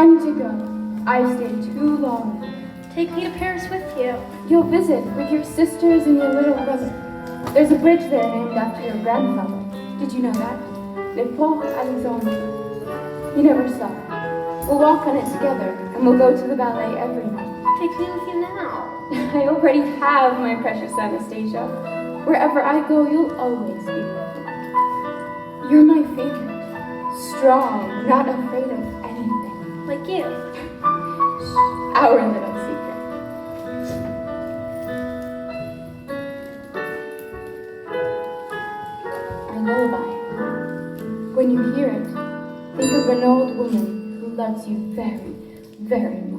time to go. I've stayed too long here. Take me to Paris with you. You'll visit with your sisters and your little brother. There's a bridge there named after your grandfather. Did you know that? Le Pont Alexandre. You never saw it. We'll walk on it together, and we'll go to the ballet every night. Take me with you now. I already have, my precious Anastasia. Wherever I go, you'll always be with me. You're my favorite. Strong, not afraid of anything. Like you. Our little secret. Our lullaby. When you hear it, think of an old woman who loves you very, very much.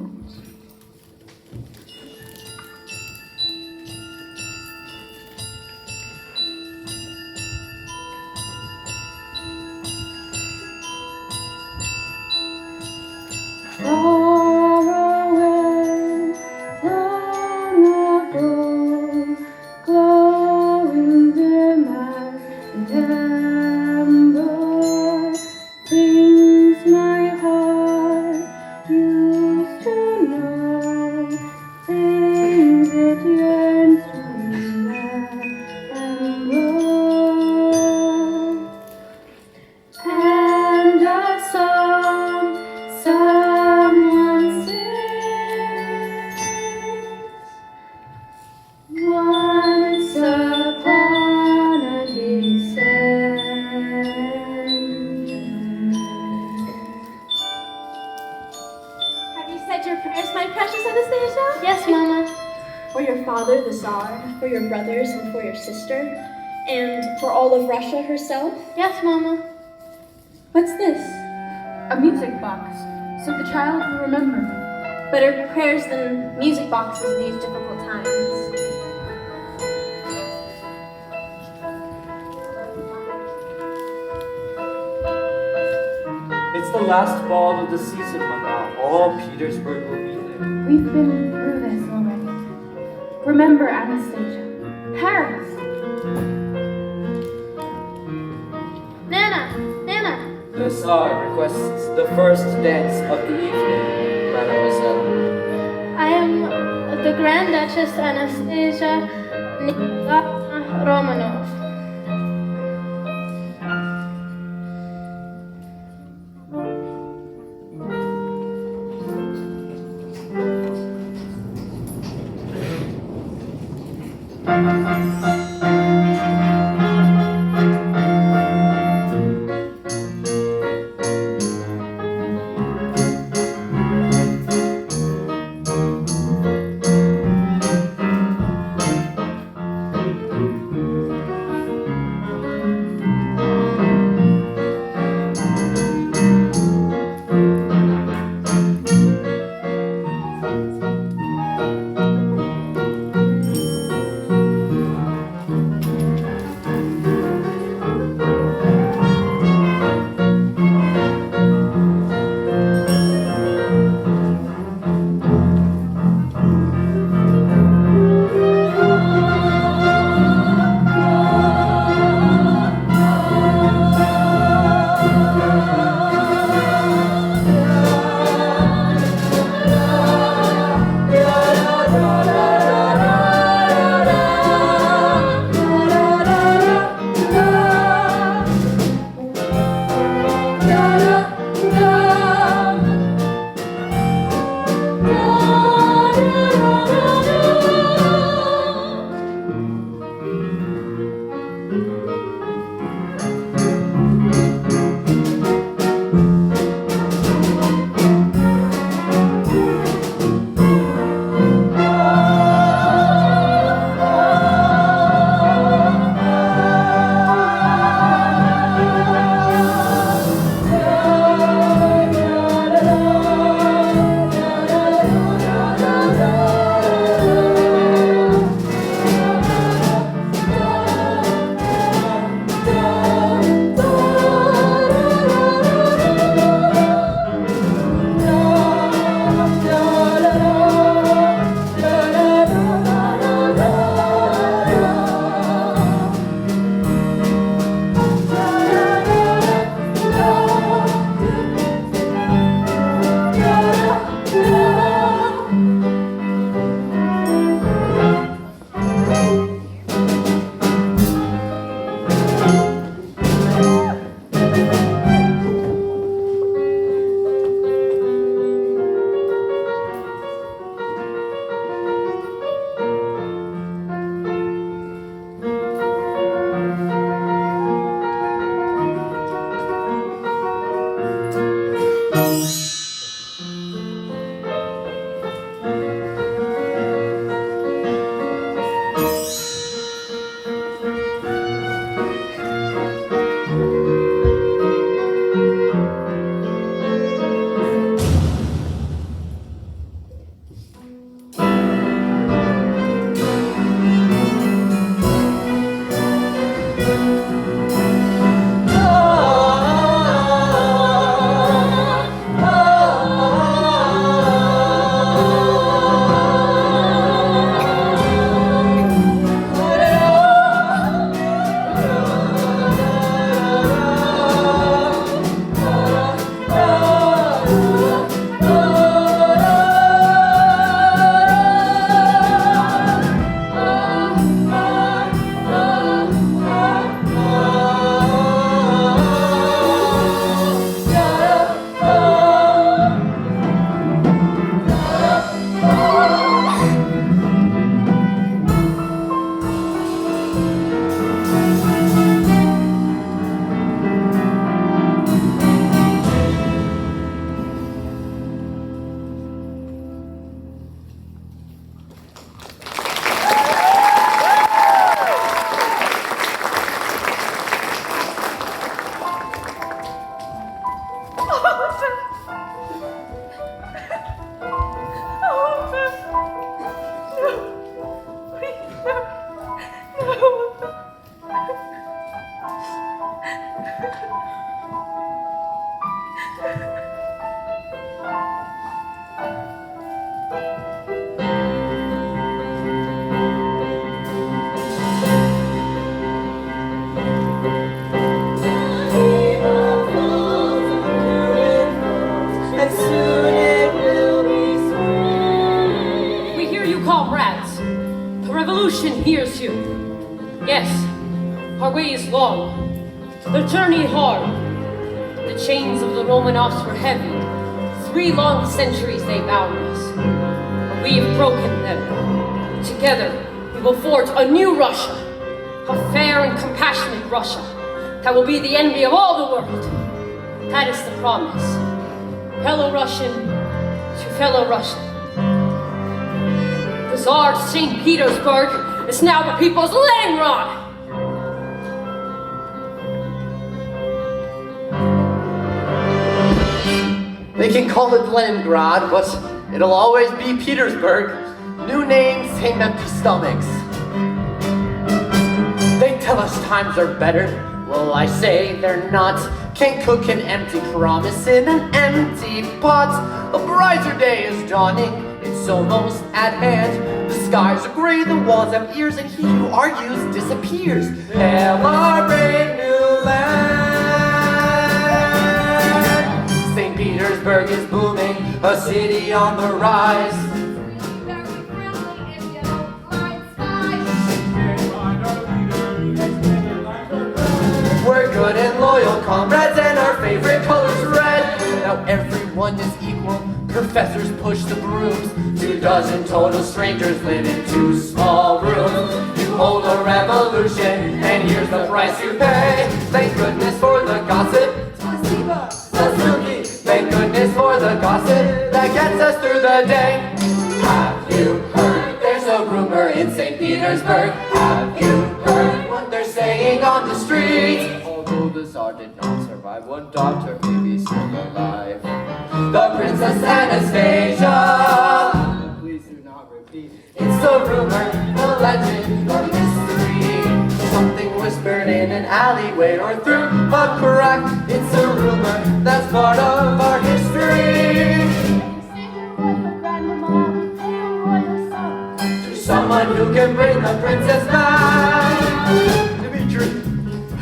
Far away, long ago, glowing dim as an ember, things my heart used to know, things it yearns to remember, and a song someone sings. Once upon a descent. Have you said your prayers, my precious Anastasia? Yes, Mama. For your father, the Tsar, for your brothers and for your sister, and for all of Russia herself? Yes, Mama. What's this? A music box, so the child will remember me. Better prayers than music boxes in these difficult times. It's the last ball of the season, Mama. All Petersburg will be there. We've been through this already. Remember, Anastasia. Paris! Nana! Nana! The Tsar requests the first dance of the evening, Mademoiselle. I am the Grand Duchess Anastasia Nikolaevna Romanov. revolution hears you. Yes, our way is long, the journey hard. The chains of the Romanovs were heavy. 3 long centuries they bound us, but we have broken them. Together, we will forge a new Russia, a fair and compassionate Russia that will be the envy of all the world. That is the promise. Fellow Russian to fellow Russian. The Tsar of St. Petersburg is now the people's Leningrad. They can call it Leningrad, but it'll always be Petersburg. New names, same empty stomachs. They tell us times are better. Well, I say they're not. Can't cook an empty promise in an empty pot. A brighter day is dawning. It's almost at hand. The skies are gray, the walls have ears, and he who argues disappears. Hail our brave new land! St. Petersburg is booming, a city on the rise. We're good and loyal comrades, and our favorite color's red. Now everyone is equal, professors push the brooms. 2 dozen total strangers live in 2 small rooms. You hold a revolution, and here's the price you pay. Thank goodness for the gossip. Thank goodness for the gossip that gets us through the day. Have you heard? There's a rumor in St. Petersburg. Have you heard what they're saying on the streets? Although the Tsar did not survive, one daughter may be still alive. The Princess Anastasia. Please do not repeat. It's a rumor, a legend, a mystery. Something whispered in an alleyway or through a crack. It's a rumor that's part of our history. To someone who can bring the princess back. Dimitri,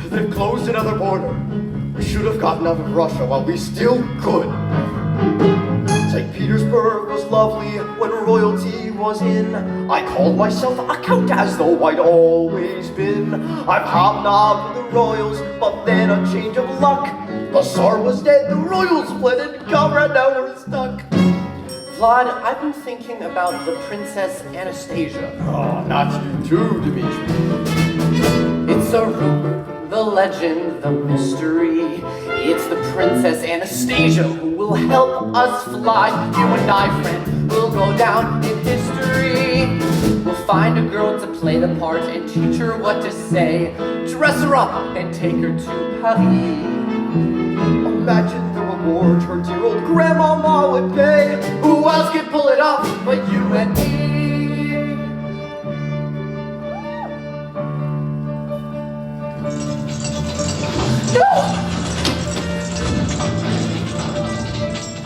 they've closed another border. We should have gotten out of Russia while we still could. St. Petersburg was lovely when royalty was in. I called myself a count as though I'd always been. I've hobnobbed with the royals, but then a change of luck. The Tsar was dead, the royals fled, and comrade now we're stuck. Vlad, I've been thinking about the Princess Anastasia. Oh, not you too, Dimitri. It's a rumor, the legend, the mystery. It's the Princess Anastasia who will help us fly. You and I, friend, will go down in history. We'll find a girl to play the part and teach her what to say. Dress her up and take her to Paris. Imagine the reward her dear old grandmama would pay. Who else could pull it off but you and me?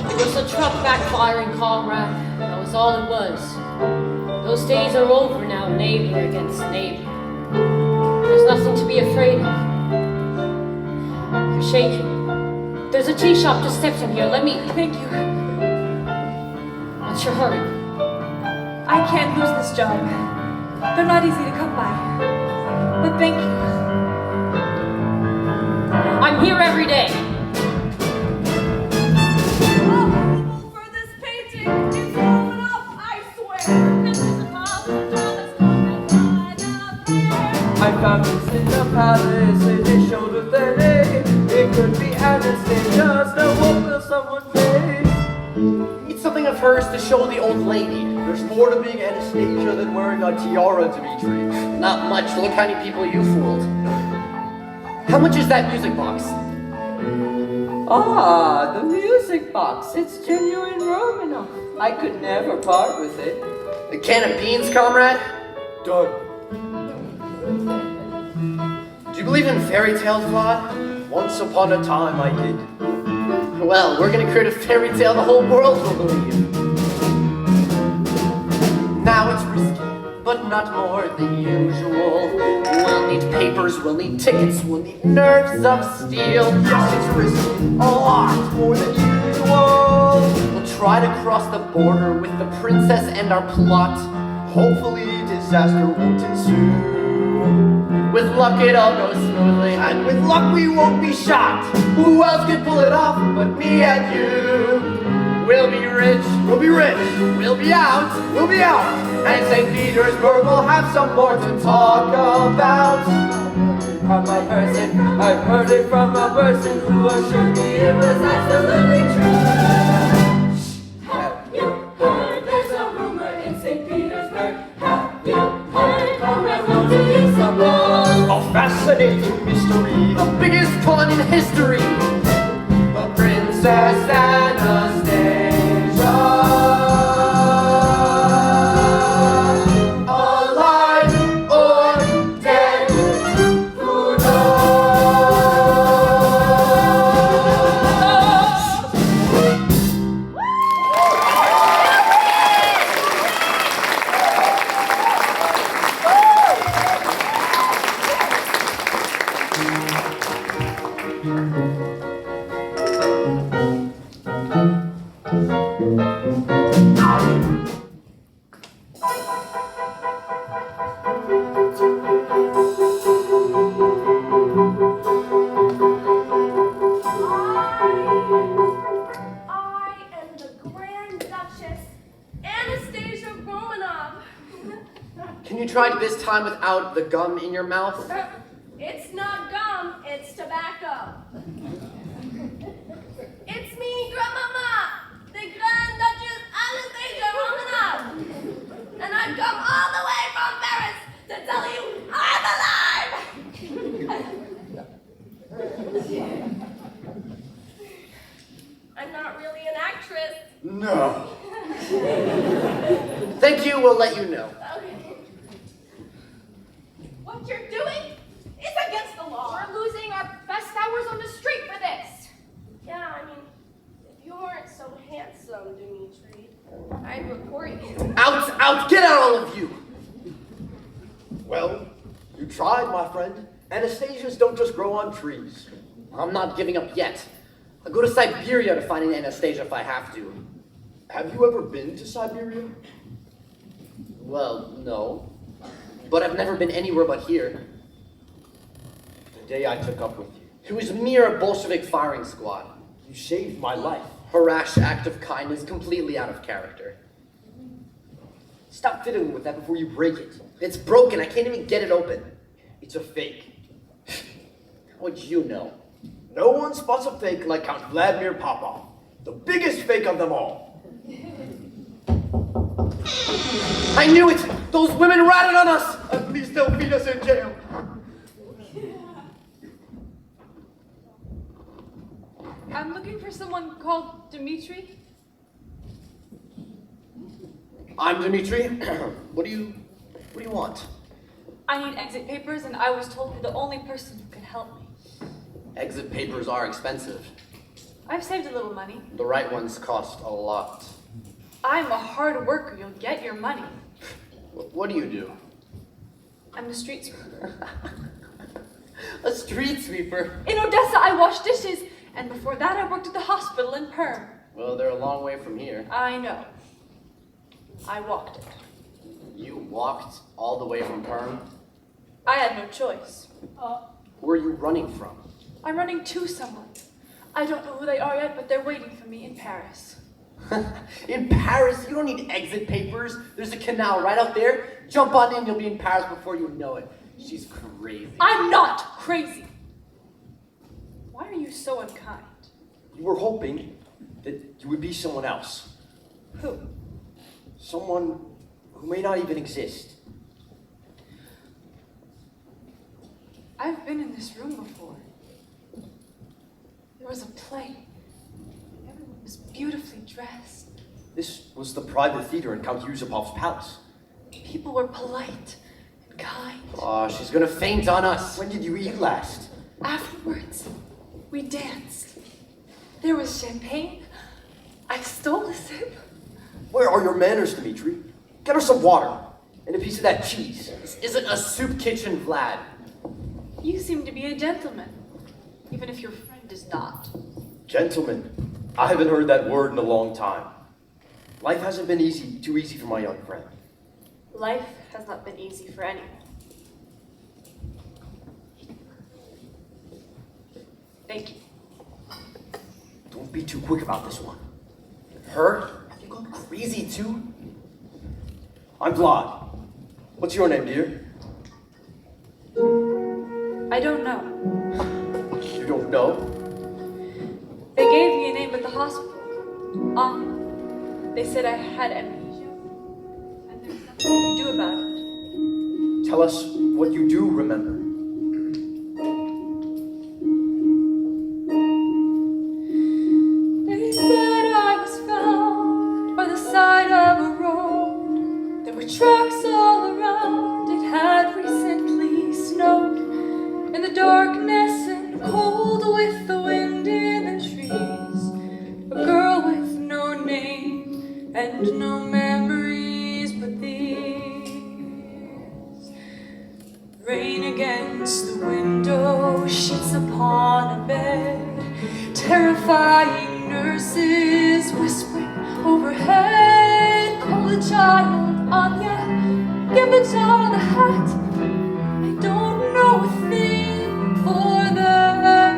It was a truck backfiring, comrade. That was all it was. Those days are over now, neighbor against neighbor. There's nothing to be afraid of. You're shaking. There's a tea shop just steps in here. Let me... Thank you. What's your hurry? I can't lose this job. They're not easy to come by. But thank you. I'm here every day. For this painting, it's long enough, I swear. I found this in the palace, they showed us their name. It could be Anastasia, now what will someone say? Need something of hers to show the old lady. There's more to being Anastasia than wearing a tiara, Dimitri. Not much, look how many people you fooled. How much is that music box? Ah, the music box. It's genuine Romanov. I could never part with it. A can of beans, comrade? Done. Do you believe in fairy tales, Vlad? Once upon a time I did. Well, we're gonna create a fairy tale the whole world will believe. Now it's risky, but not more than usual. We'll need papers, we'll need tickets, we'll need nerves of steel. Yes, it's risky, a lot more than usual. We'll try to cross the border with the princess and our plot. Hopefully disaster won't ensue. With luck it all goes smoothly. And with luck we won't be shot. Who else could pull it off but me and you? We'll be rich, We'll be rich. we'll be out, We'll be out. and St. Petersburg will have some more to talk about. From a person, I've heard it from a person who assured me it was absolutely true. Have you heard? There's a rumor in St. Petersburg. Have you heard? Come, I will tell you some more. A fascinating mystery. The biggest con in history. The Princess Anastasia. Alive or dead, who knows? I am the Grand Duchess Anastasia Romanov. Can you try this time without the gum in your mouth? It's not gum, it's tobacco. It's me, Grandmama, the Grand Duchess Anastasia Romanov. And I've come all the way from Paris to tell you I'm alive! I'm not really an actress. No. Thank you, we'll let you know. Okay. What you're doing is against the law. We're losing our best hours on the street for this. Yeah, I mean, if you weren't so handsome, Dimitri, I'd report you. Out, out, get out, all of you! Well, you tried, my friend. Anastasias don't just grow on trees. I'm not giving up yet. I'll go to Siberia to find an Anastasia if I have to. Have you ever been to Siberia? Well, no. But I've never been anywhere but here. The day I took up with you, It was mere Bolshevik firing squad. you saved my life. A rash act of kindness completely out of character. Stop fiddling with that before you break it. It's broken, I can't even get it open. It's a fake. How would you know? No one spots a fake like Count Vladimir Popov, the biggest fake of them all. I knew it! Those women ratted on us! At least they'll beat us in jail. I'm looking for someone called Dimitri. I'm Dimitri. What do you want? I need exit papers, and I was told you're the only person who can help me. Exit papers are expensive. I've saved a little money. The right ones cost a lot. I'm a hard worker. You'll get your money. What do you do? I'm a street sweeper. A street sweeper? In Odessa, I wash dishes, and before that, I worked at the hospital in Perm. Well, they're a long way from here. I know. I walked it. You walked all the way from Perm? I had no choice. Who are you running from? I'm running to someone. I don't know who they are yet, but they're waiting for me in Paris. In Paris? You don't need exit papers. There's a canal right out there. Jump on in, you'll be in Paris before you know it. She's crazy. I'm not crazy. Why are you so unkind? You were hoping that you would be someone else. Who? Someone who may not even exist. I've been in this room before. There was a play. Everyone was beautifully dressed. This was the private theater in Count Yusupov's palace. People were polite and kind. Aw, she's gonna faint on us. When did you eat last? Afterwards, we danced. There was champagne. I stole a sip. Where are your manners, Dimitri? Get her some water and a piece of that cheese. This isn't a soup kitchen, Vlad. You seem to be a gentleman, even if your friend is not. Gentlemen, I haven't heard that word in a long time. Life hasn't been too easy for my young friend. Life has not been easy for anyone. Thank you. Don't be too quick about this one. Her? Have you gone crazy too? I'm Vlad. What's your name, dear? I don't know. You don't know? They gave me a name at the hospital. They said I had amnesia. And there's nothing I can do about it. Tell us what you do remember. They said I was found by the side of a road. There were tracks all around. It had recently snowed. In the darkness and cold with the wind in the trees, a girl with no name and no memories but these. Rain against the window, sheets upon a bed, terrifying nurses whispering overhead. Call the child, Anya, give the child a hat. I don't know a thing for that.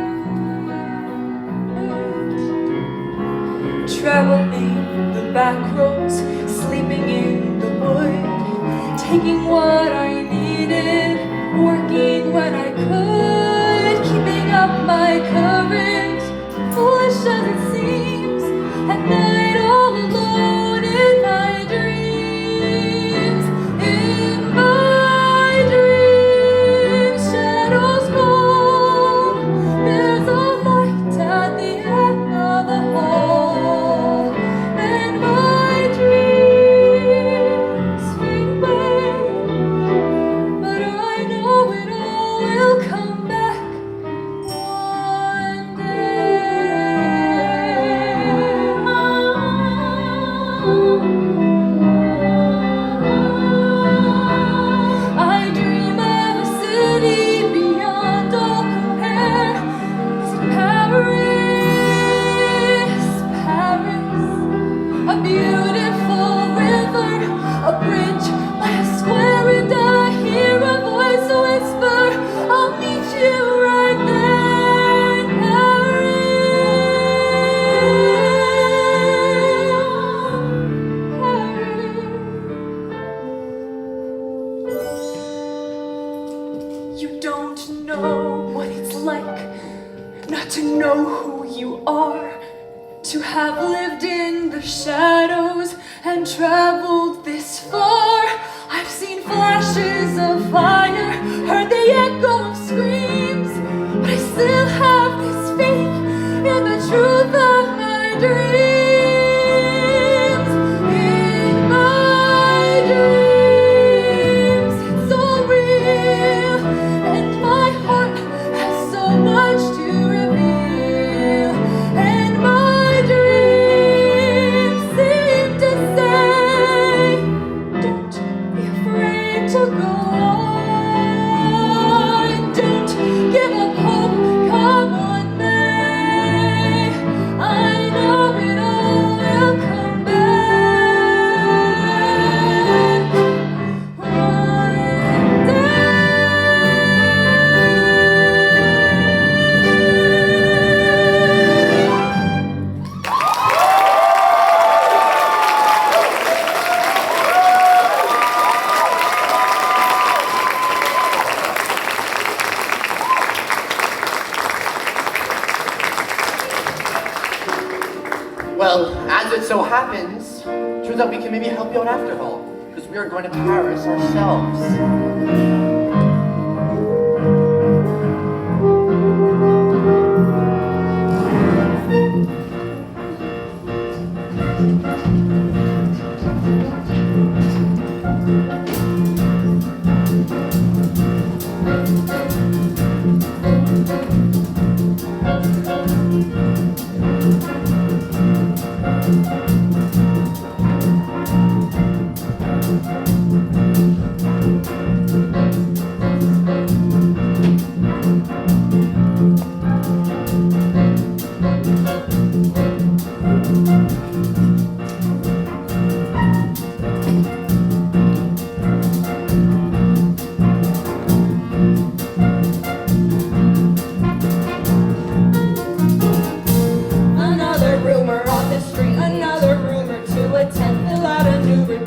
Traveling the back roads, sleeping in the wood, taking what I needed, working when I could, keeping up my courage, foolish as it seems, at night all alone in my dreams, in my dreams, shadows fall, there's a light at the end of the hall, and my dreams fade away, but I know it all will come back one day. I dream of a city beyond all compare. Is it Paris, Paris? A beautiful river, a bridge by a square, and I hear a voice whisper, I'll meet you right there in Paris. You don't know what it's like not to know who you are, to have lived in the shadows and traveled this far. I've seen flashes of fire, heard the echo of screams, but I still have this faith in the truth of my dreams. In my dreams, it's all real, and my heart has so much to reveal. And my dreams seem to say, don't be afraid to go on. Don't give up hope, come what may. I know it all will come back one day. Well, as it so happens, turns out we can maybe help you out after all, because we are going to Paris ourselves.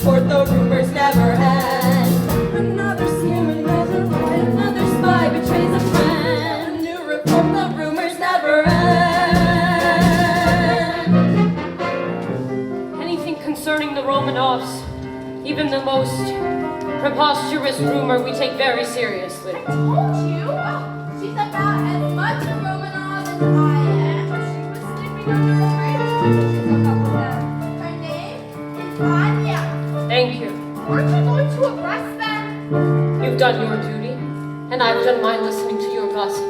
report, the rumors never end. Another scam, another lie, another spy betrays a friend. A new report, the rumors never end. Anything concerning the Romanovs, even the most preposterous rumor, we take very seriously. I told you. She's about as much a Romanov as I am. She was sleeping under a bridge when she took up with them. Her name is Anya. Thank you. Aren't you going to arrest them? You've done your duty, and I've done mine listening to your gossip.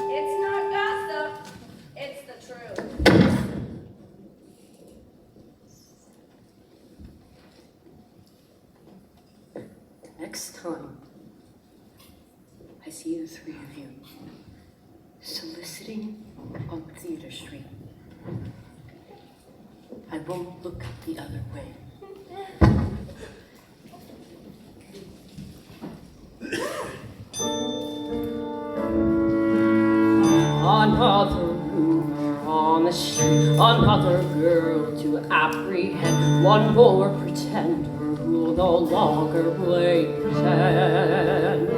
It's not gossip. It's the truth. Next time I see the three of you soliciting on Theater Street, I won't look the other way. Another rumor on the street, another girl to apprehend, one more pretender who'll no longer play pretend.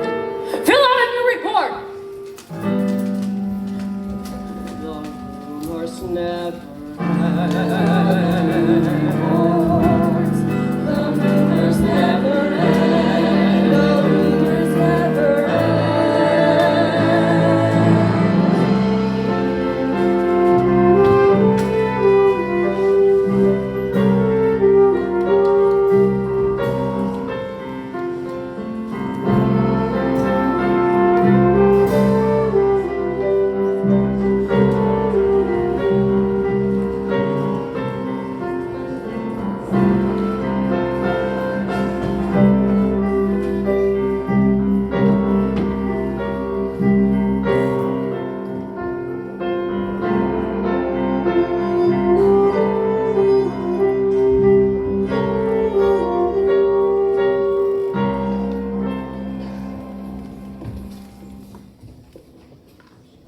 Fill out a new report! The rumors never end. The rumors never end. The rumors never end.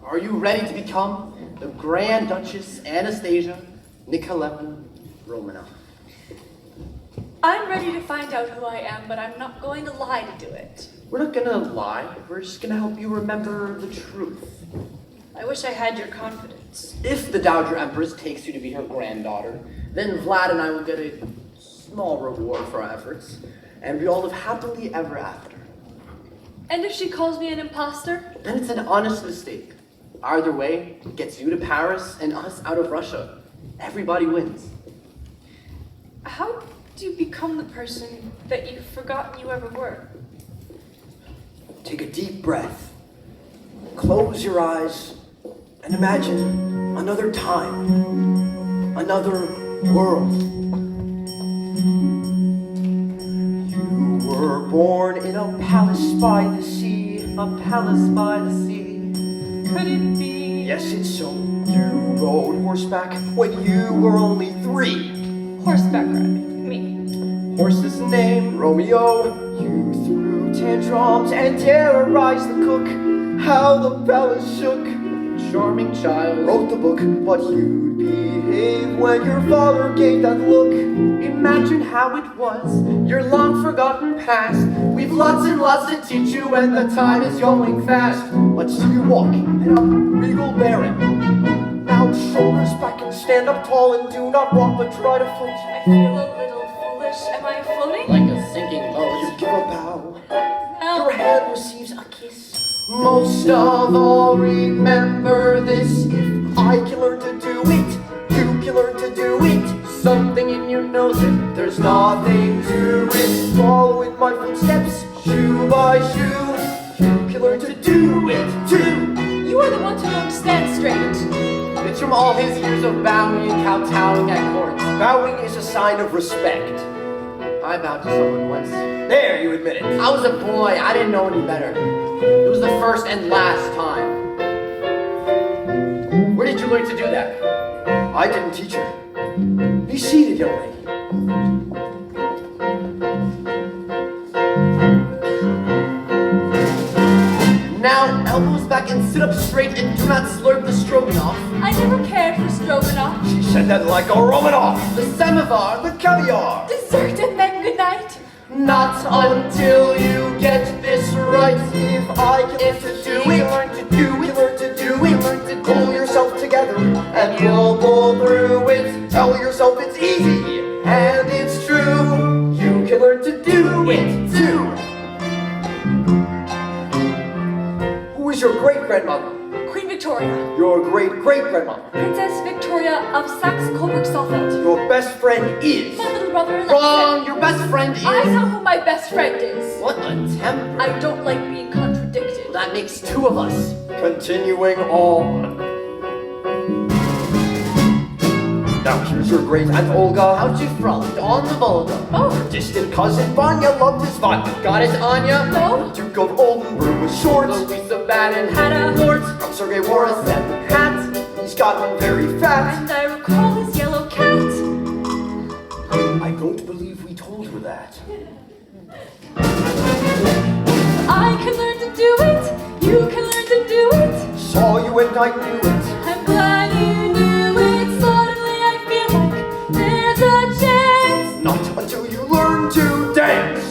Are you ready to become the Grand Duchess Anastasia Nikolaevna Romanov? I'm ready to find out who I am, but I'm not going to lie to do it. We're not gonna lie, we're just gonna help you remember the truth. I wish I had your confidence. If the Dowager Empress takes you to be her granddaughter, then Vlad and I will get a small reward for our efforts, and we all live happily ever after. And if she calls me an imposter? Then it's an honest mistake. Either way, it gets you to Paris and us out of Russia. Everybody wins. How do you become the person that you've forgotten you ever were? Take a deep breath. Close your eyes and imagine another time, another world. You were born in a palace by the sea, a palace by the sea. Could it be? Yes, it's so. You rode horseback when you were only 3. Horseback riding. Me. Horse's name, Romeo. You threw tantrums and terrorized the cook. How the palace shook. Charming child. Wrote the book, but you'd behave when your father gave that look. Imagine how it was, your long forgotten past. We've lots and lots to teach you, and the time is going fast. Let's see you walk in a regal bearing. Now shoulders back and stand up tall and do not walk but try to float. I feel a little foolish. Am I floating? Like a sinking boat. You give a bow. No. Your hand receives a kiss. Most of all, remember this. If I can learn to do it, you can learn to do it. Something in you knows it, there's Nothing to it. Follow in my footsteps, shoe by shoe. You can learn to do it too. You are the one to know to stand straight. It's from all his years of bowing and kowtowing at court. Bowing is a sign of respect. I bowed to someone once. There, you admit it. I was a boy, I didn't know any better. It was the first and last time. Where did you learn to do that? I didn't teach her. Be seated, young lady. Now, elbows back and sit up straight and do not slurp the stroganoff. I never cared for stroganoff. She said that like a Romanov. The samovar, The caviar. Dessert and Not until you get this right. If I can learn to do it, learn to do it, learn to do it, learn to pull yourself together, and you'll pull through it. Tell yourself it's easy, and it's true. You can learn to do it too. Who is your great-grandmother? Queen Victoria. Your great-great-grandmother. Princess Victoria of Saxe-Coburg-Saalfeld. Your best friend is... My little brother Alexa. Wrong! Your best friend is... I know who my best friend is. What a temper. I don't like being contradicted. That makes two of us. Continuing on. Now here's your great-aunt Olga. How she frolicked on the Volga. Oh, Her distant cousin Vanya loved his vodka. Got it, Anya? no. Duke of Oldenburg was short. Louisa Bannon had a lord. From Sergei wore a satin hat. He's gotten very fat. And I recall his yellow cat. I don't believe we told her that. I can learn to do it. You can learn to do it. Saw you and I knew it. I'm glad you knew it. Suddenly I feel like there's a chance. Not until you learn to dance.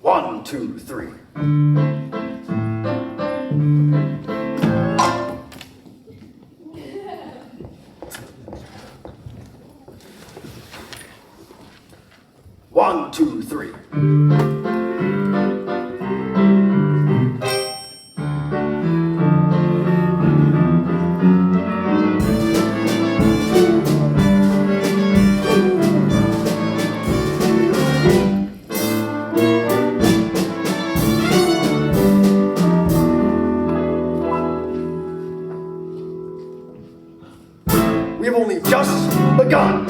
One, two, three. One, two, three. We've only just begun.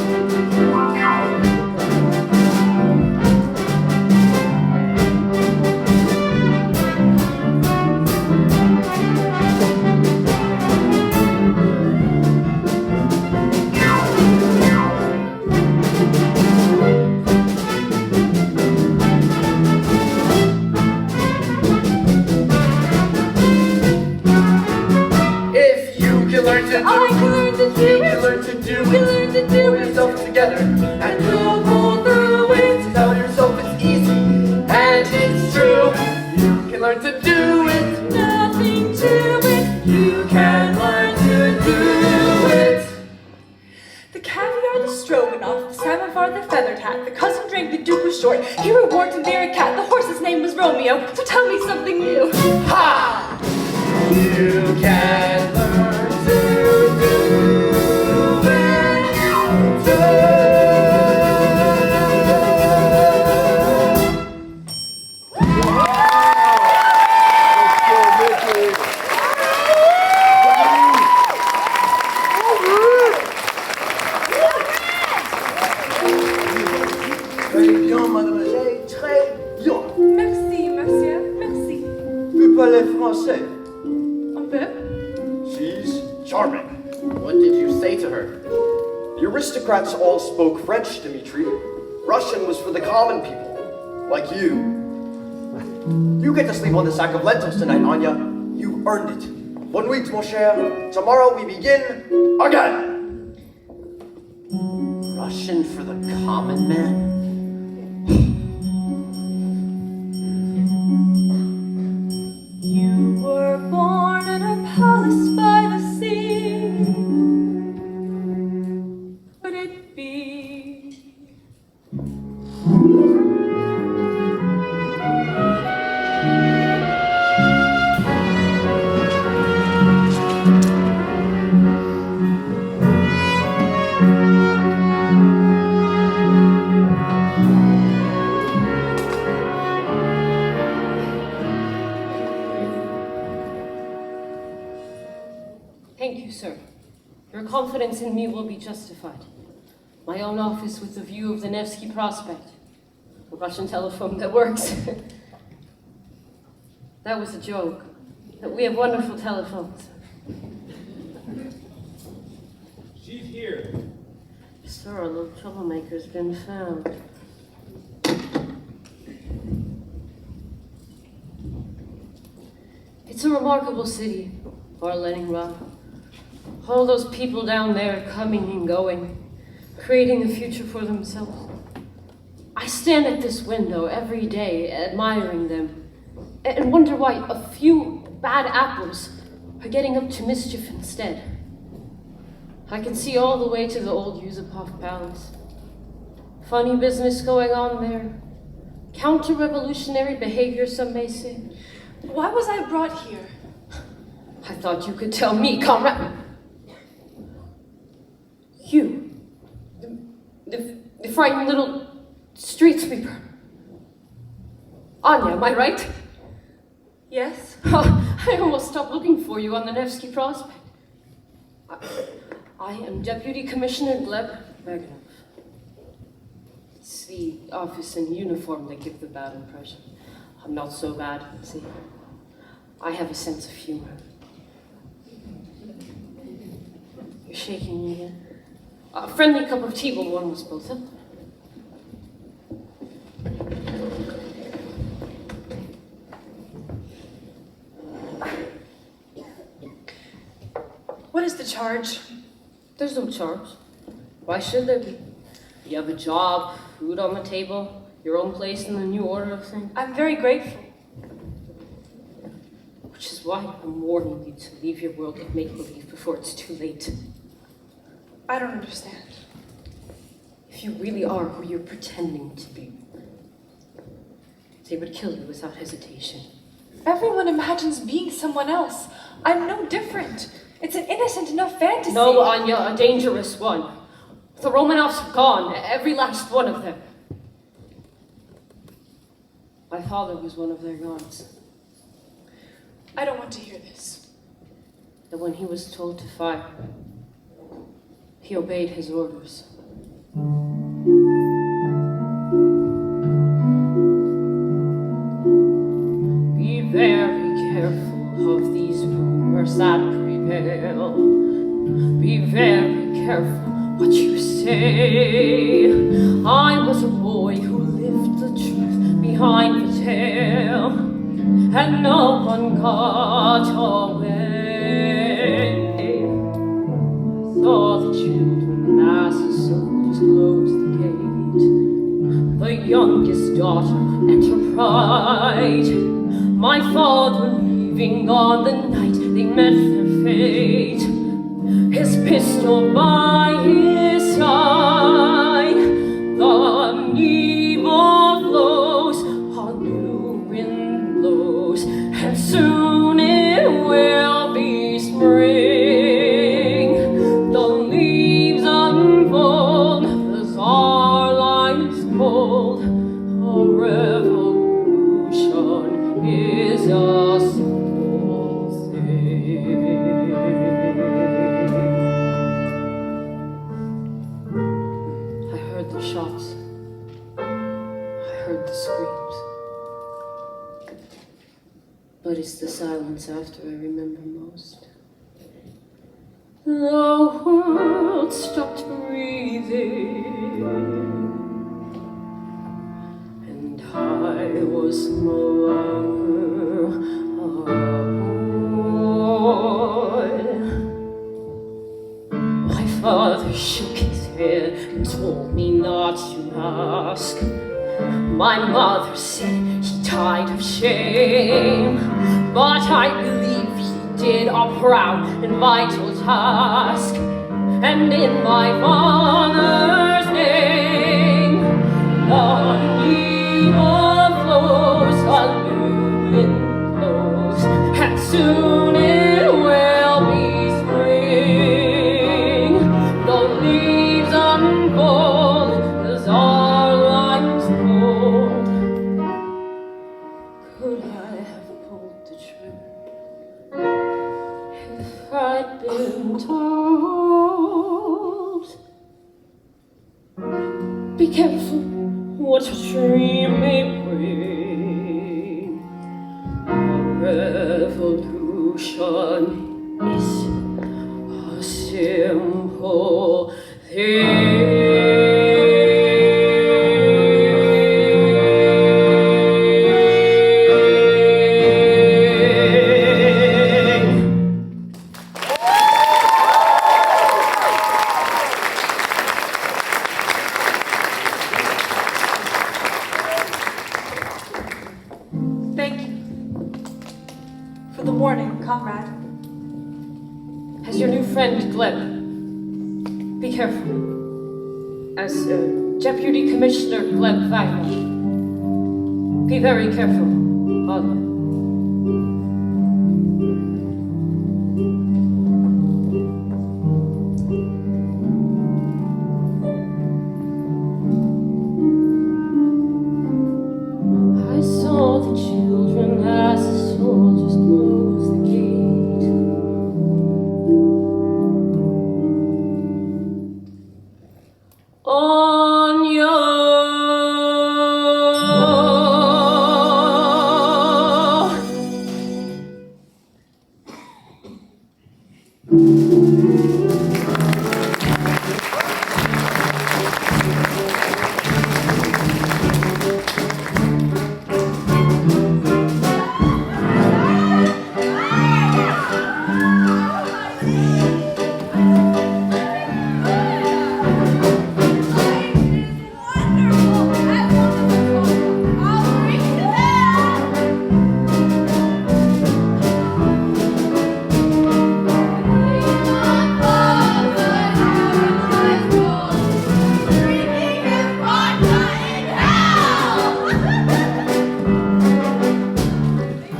If you can learn to do, I can learn to do you can it. learn to do You can learn to do pull it. yourself together, and you'll pull through it. Tell yourself it's easy, and it's true. You can learn to do it. Nothing to it. You can learn to do it. The caviar, the stroganoff, the samovar, the feathered hat. The cousin drank, the duke was short. He were warned to bear a cat. The horse's name was Romeo. So tell me something new. Ha! You can learn to do it Très bien, mademoiselle, très bien. Merci, monsieur. Merci. Vous parlez français? Un peu. She's charming. What did you say to her? The aristocrats all spoke French, Dimitri. Russian was for the common people, like you. You get to sleep on the sack of lentils tonight, Anya. You earned it. 1 week, mon cher. Tomorrow we begin again. Russian for the common man? You were born in a palace by the sea. Could it be? Thank you, sir. Your confidence in me will be justified. My own office with a view of the Nevsky Prospect. A Russian telephone that works. That was a joke. We have wonderful telephones. She's here. Sir, a little troublemaker's been found. It's a remarkable city, our Leningrad. All those people down there coming and going, creating a future for themselves. I stand at this window every day admiring them and wonder why a few bad apples are getting up to mischief instead. I can see all the way to the old Yusupov Palace. Funny business going on there. Counter-revolutionary behavior, some may say. Why was I brought here? I thought you could tell me, comrade. You, the frightened little street sweeper. Anya, am I right? Yes? I almost stopped looking for you on the Nevsky Prospect. I am Deputy Commissioner Gleb Maganov. It's the office and uniform that give the bad impression. I'm not so bad, see? I have a sense of humor. You're shaking me again. A friendly cup of tea will warm us both up. What is the charge? There's no charge. Why should there be? You have a job, food on the table, your own place in the new order of things. I'm very grateful. Which is why I'm warning you to leave your world of make-believe before it's too late. I don't understand. If you really are who you're pretending to be, they would kill you without hesitation. Everyone imagines being someone else. I'm no different. It's an innocent enough fantasy. No, Anya, a dangerous one. The Romanovs are gone, every last one of them. My father was one of their gods. I don't want to hear this. And when he was told to fire, he obeyed his orders. Be very careful of these rumors that prevail. Be very careful what you say. I was a boy who lived the truth behind the tale, and no one got away. Saw the children as the soldiers closed the gate. The youngest daughter and her pride. My father leaving on the night they met their fate. His pistol by his side. The evil blows, a new wind blows, and soon it will be spring. The leaves unfold, the czar lies cold. A revolution is a small thing. I heard the shots. I heard the screams. But it's the silence after I remember most. The world stopped breathing, and I was no longer a boy. My father shook his head and told me not to ask. My mother said he died of shame, but I believe he did a proud and vital task. And in my father's name, the evil flows, a new wind blows, and soon it will be spring. The leaves unfold, the czar lies cold. Could I have pulled the trigger if I'd been told? Be careful what a dream may bring. A revolution is a simple thing. comrade. As your new friend, Gleb, be careful. As Deputy Commissioner Gleb Wagner, be very careful, Father. I saw the children as the soldiers closed the gate. On your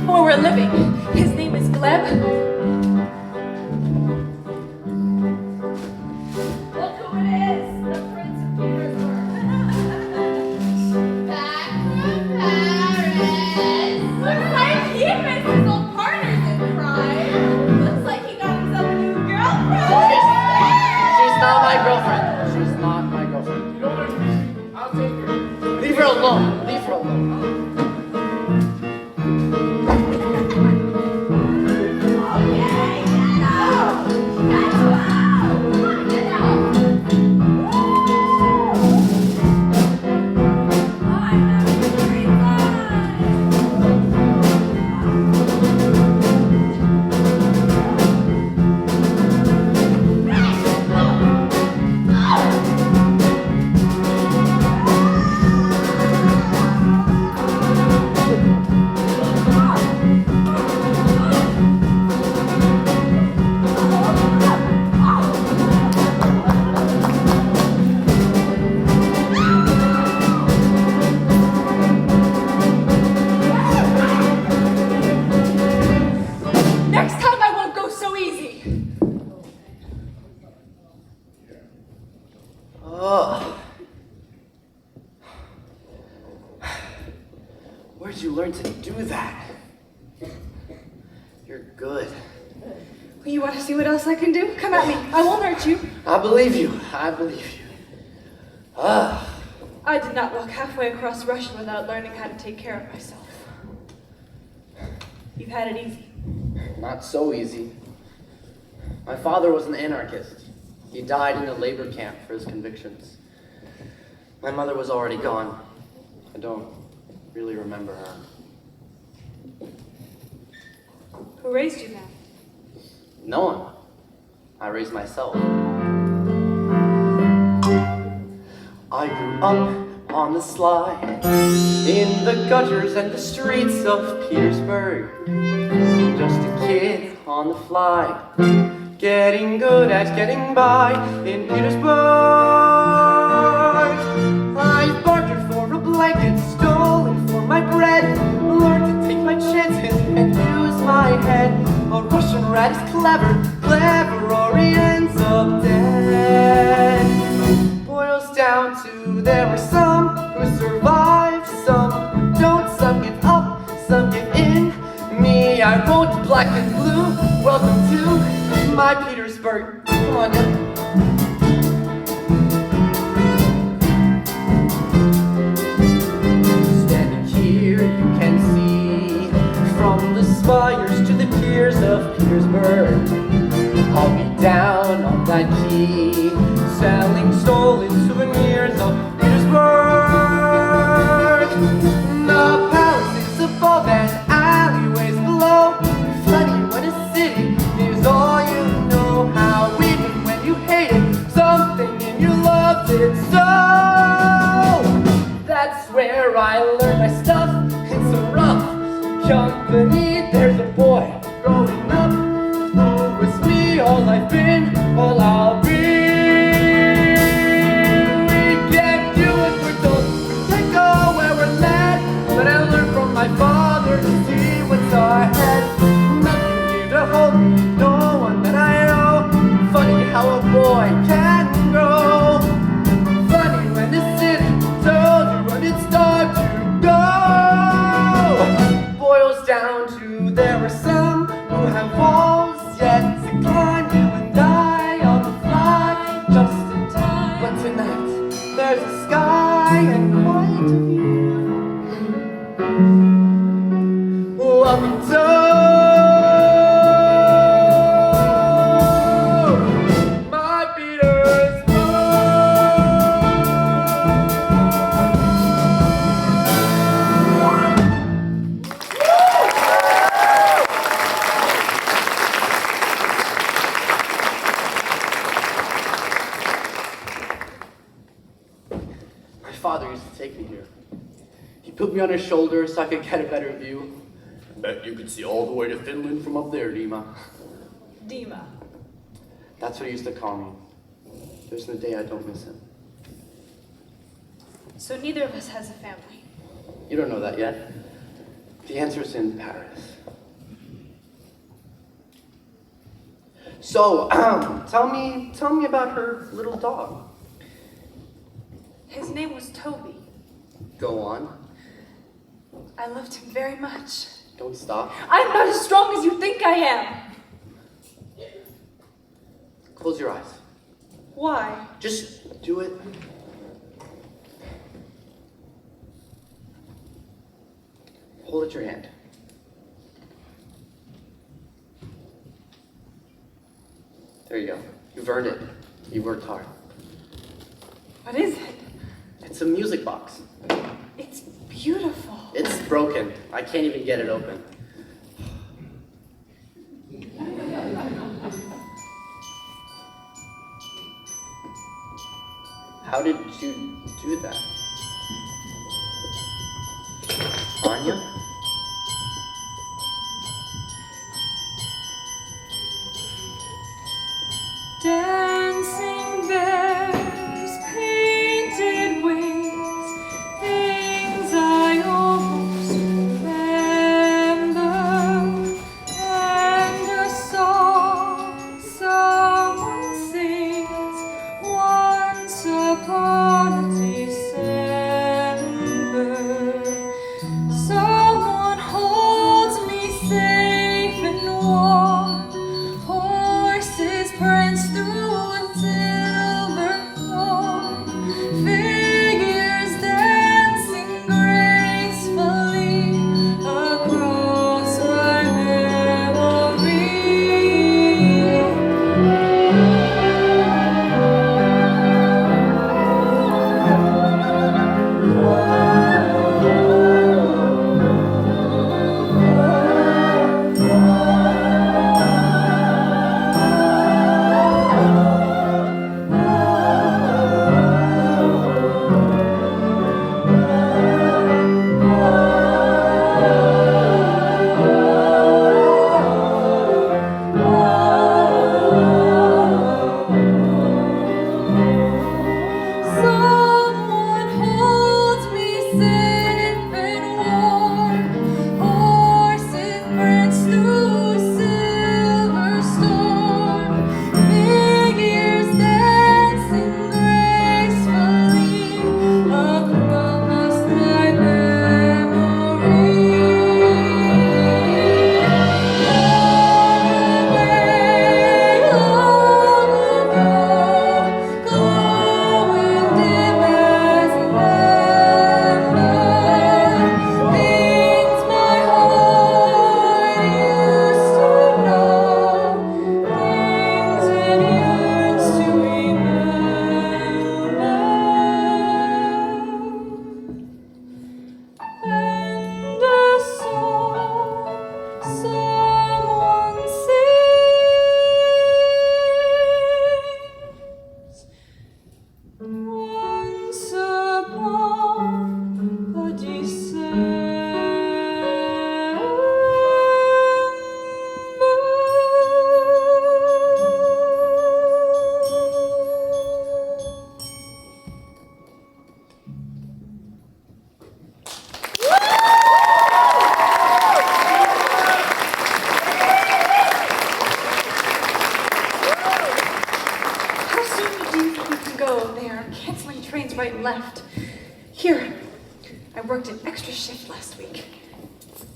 Where we're living. His name is Gleb. Look who it is, the Prince of Petersburg. Back from Paris. Looks like he missed his old partners in crime. Looks like he got himself a new girlfriend. She's not my girlfriend. She's not my girlfriend. I'll take her. Leave her alone. Leave her alone. Okay, get out. Get out. Get out. I'm having a great Next time I won't go so easy. Oh. Where'd you learn to do that? You're good. You want to see what else I can do? Come at me. I won't hurt you. I believe you. I believe you. Ah. I did not walk halfway across Russia without learning how to take care of myself. You've had it easy. Not so easy. My father was an anarchist. He died in a labor camp for his convictions. My mother was already gone. I don't really remember her. Who raised you then? No one. I raised myself. I grew up on the sly, in the gutters and the streets of Petersburg. Just a kid on the fly, getting good at getting by in Petersburg. I bartered for a blanket, stolen for my bread, learned to take my chances and use my head. A Russian rat is clever, clever, or he ends up dead. Boils down to there are some who survive, some who don't, some give up, some give in. Me, I wrote black and blue. Welcome to my Petersburg. Come on now. Standing here, you can see from the spires to the piers of Petersburg. I'll be down on that quay, selling stolen souvenirs of Petersburg. The palaces above and alleyways below. Funny when a city is all you know. How even when you hate it, something in you loves it so. That's where I learned my stuff. It's a rough company. There's a boy growing up I've been, all I'll be. We can't do what we're told, we can't go where we're led. But I learned from my father to see what's ahead. Nothing here to hold me, no one that I know. Funny how a boy can grow. Funny when the city told you when it's time to go. Boils down to there are some who have walls yet to climb. You and I on the fly, just in time. But tonight there's a sky and quite a view. Welcome to my Petersburg. My father used to take me here. He put me on his shoulder so I could get a better view. I bet you could see all the way to Finland from up there, Dima. Dima. That's what he used to call me. There's no day I don't miss him. So neither of us has a family. You don't know that yet. The answer's in Paris. So, tell me about her little dog. His name was Toby. Go on. I loved him very much. Don't stop. I'm not as strong as you think I am. Close your eyes. Why? Just do it. Hold it your hand. There you go. You've earned it. You worked hard. What is it? It's a music box. It's beautiful. It's broken. I can't even get it open. How did you do that? Anya? Dancing bears, painted wings, things I almost remember, and a song someone sings once upon a December. Someone holds me safe and warm. Horses prance through a silver floor. Figures dancing gracefully across my memory. Someone holds me safe and warm. Horses prance through a silver storm. Figures dancing gracefully across my memory. Long ago, glowing dim as amber, things my heart used to know, things it yearns to remember. And a song someone sings once upon a December. shift last week.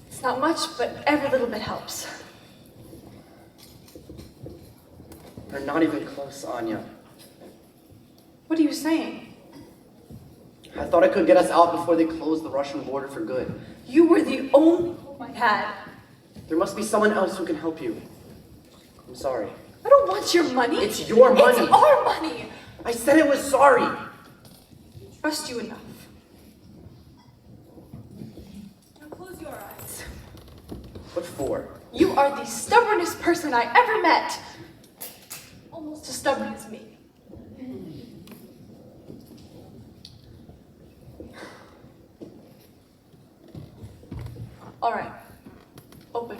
It's not much, but every little bit helps. We're not even close, Anya. What are you saying? I thought I could get us out before they closed the Russian border for good. You were the only hope I had. There must be someone else who can help you. I'm sorry. I don't want your money. It's your money. It's our money. I said I was sorry. I trust you enough. Now close your eyes. What for? You are the stubbornest person I ever met. Almost as stubborn as me. All right. Open.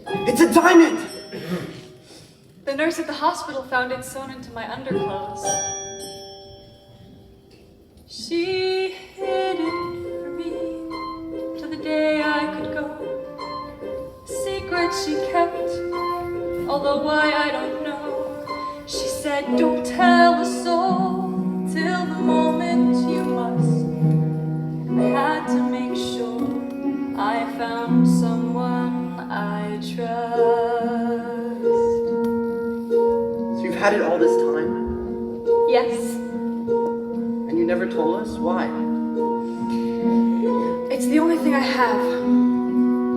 It's a diamond! The nurse at the hospital found it sewn into my underclothes. She hid it for me to the day I could go. Secret she kept, although why I don't know. She said, don't tell a soul till the moment you must. I had to make sure I found someone I trust. So you've had it all this time? Yes, And you never told us? Why? it's the only thing I have.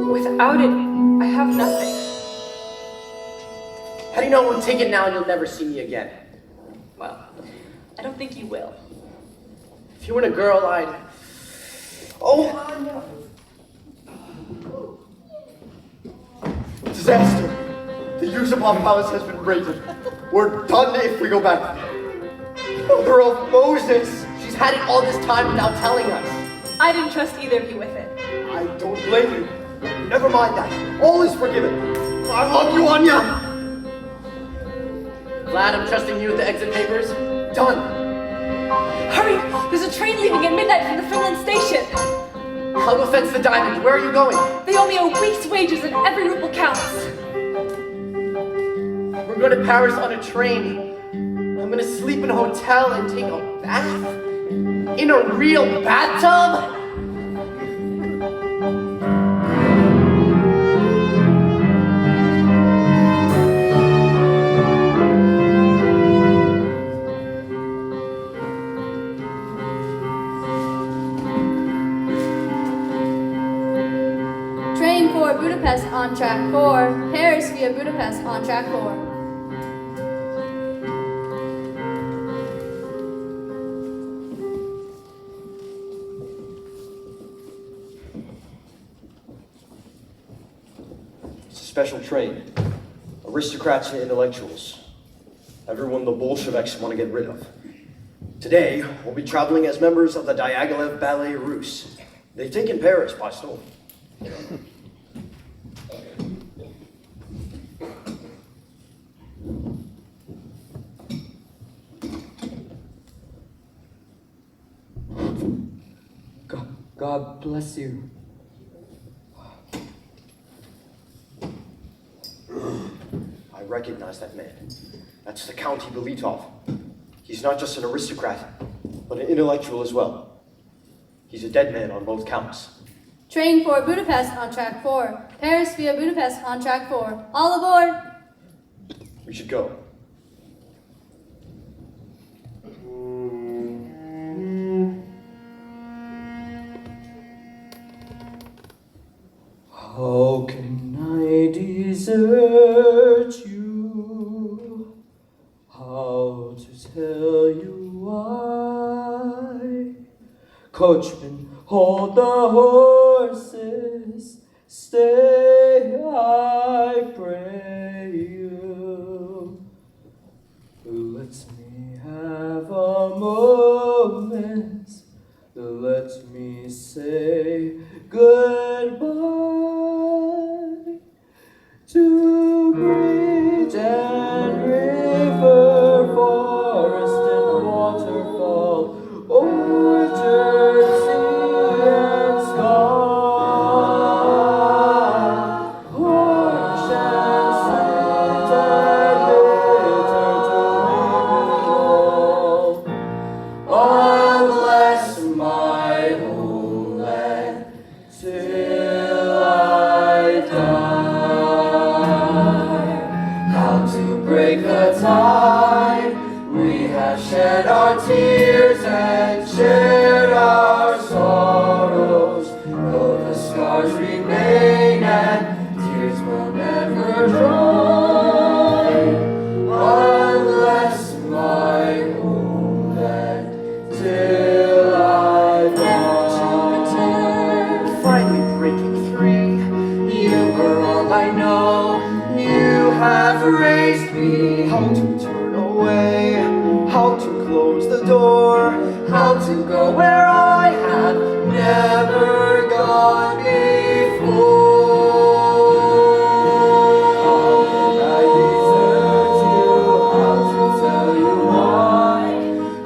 Without it, I have nothing. How do you know we'll take it now and you'll never see me again? Well, I don't think you will. If you weren't a girl, I'd... Oh, Anya! Disaster! The Yusupov palace has been raided. We're done if we go back. Mother of Moses! She's had it all this time without telling us. I didn't trust either of you with it. I don't blame you. Never mind that. All is forgiven. I love you, Anya! Glad I'm trusting you with the exit papers. Done! Hurry! There's a train leaving at midnight from the Finland station. I'll go fetch the diamond. Where are you going? They owe me a week's wages and every ruble counts. We're going to Paris on a train. I'm gonna sleep in a hotel and take a bath? In a real bathtub? Train for Budapest on track 4. Paris via Budapest on track 4. It's a special train. Aristocrats and intellectuals. Everyone the Bolsheviks want to get rid of. Today, we'll be traveling as members of the Diaghilev Ballet Russe. They've taken Paris by storm. God bless you. I recognize that man. That's the Count Belitov. He's not just an aristocrat, but an intellectual as well. He's a dead man on both counts. Train for Budapest on track 4. Paris via Budapest on track 4. All aboard! We should go. How can I desert you? How to tell you why? Coachman, hold the horses. Stay, I pray you. Let me have a moment. Let me say goodbye to bridge and river, forest and waterfall, orchard, sea and sky, harsh and sweet and bitter to mingle. Oh, bless my home land. scars remain and tears will never dry unless my homeland till I die. Finally breaking free, You were all I know. You have raised me. how to turn away, how to close the door, How to go where I have never gone before. How can I desert you? How to tell you why?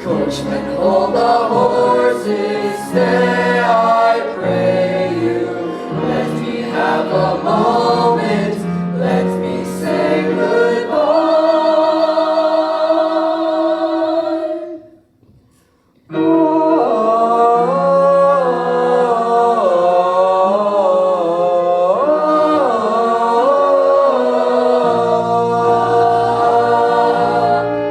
Coachman, hold the horses, stay, I pray you. Let me have a moment, let me say goodbye.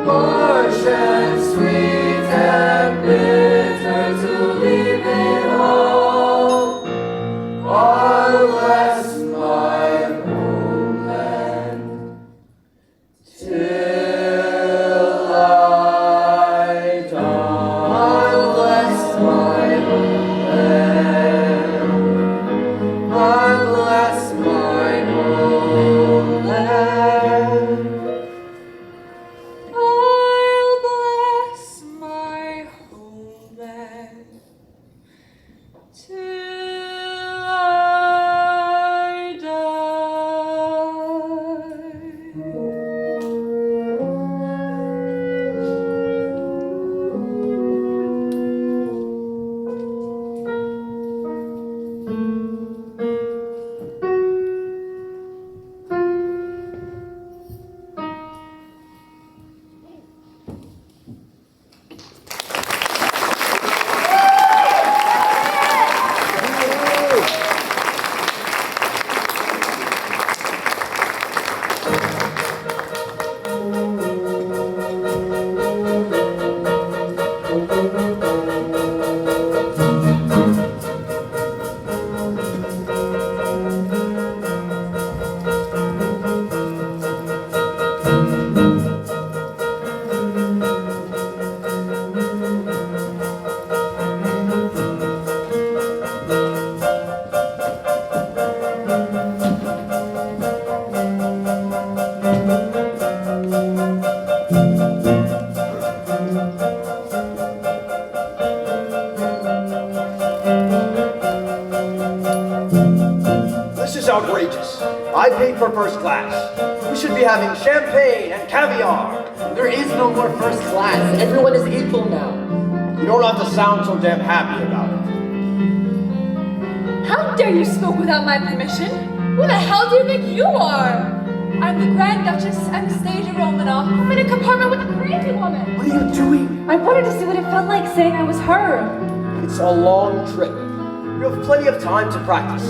Harsh and sweet and bitter to leave it all, unless my homeland till I die. Unless my homeland, unless my homeland. I'll bless my homeland till I This is outrageous. I paid for first class. We should be having champagne and caviar. There is no more first class. Everyone is equal now. You don't have to sound so damn happy about it. How dare you smoke without my permission? Who the hell do you think you are? I'm the Grand Duchess Anastasia Romanoff. I'm in a compartment with a crazy woman. What are you doing? I wanted to see what it felt like saying I was her. It's a long trip. You have plenty of time to practice.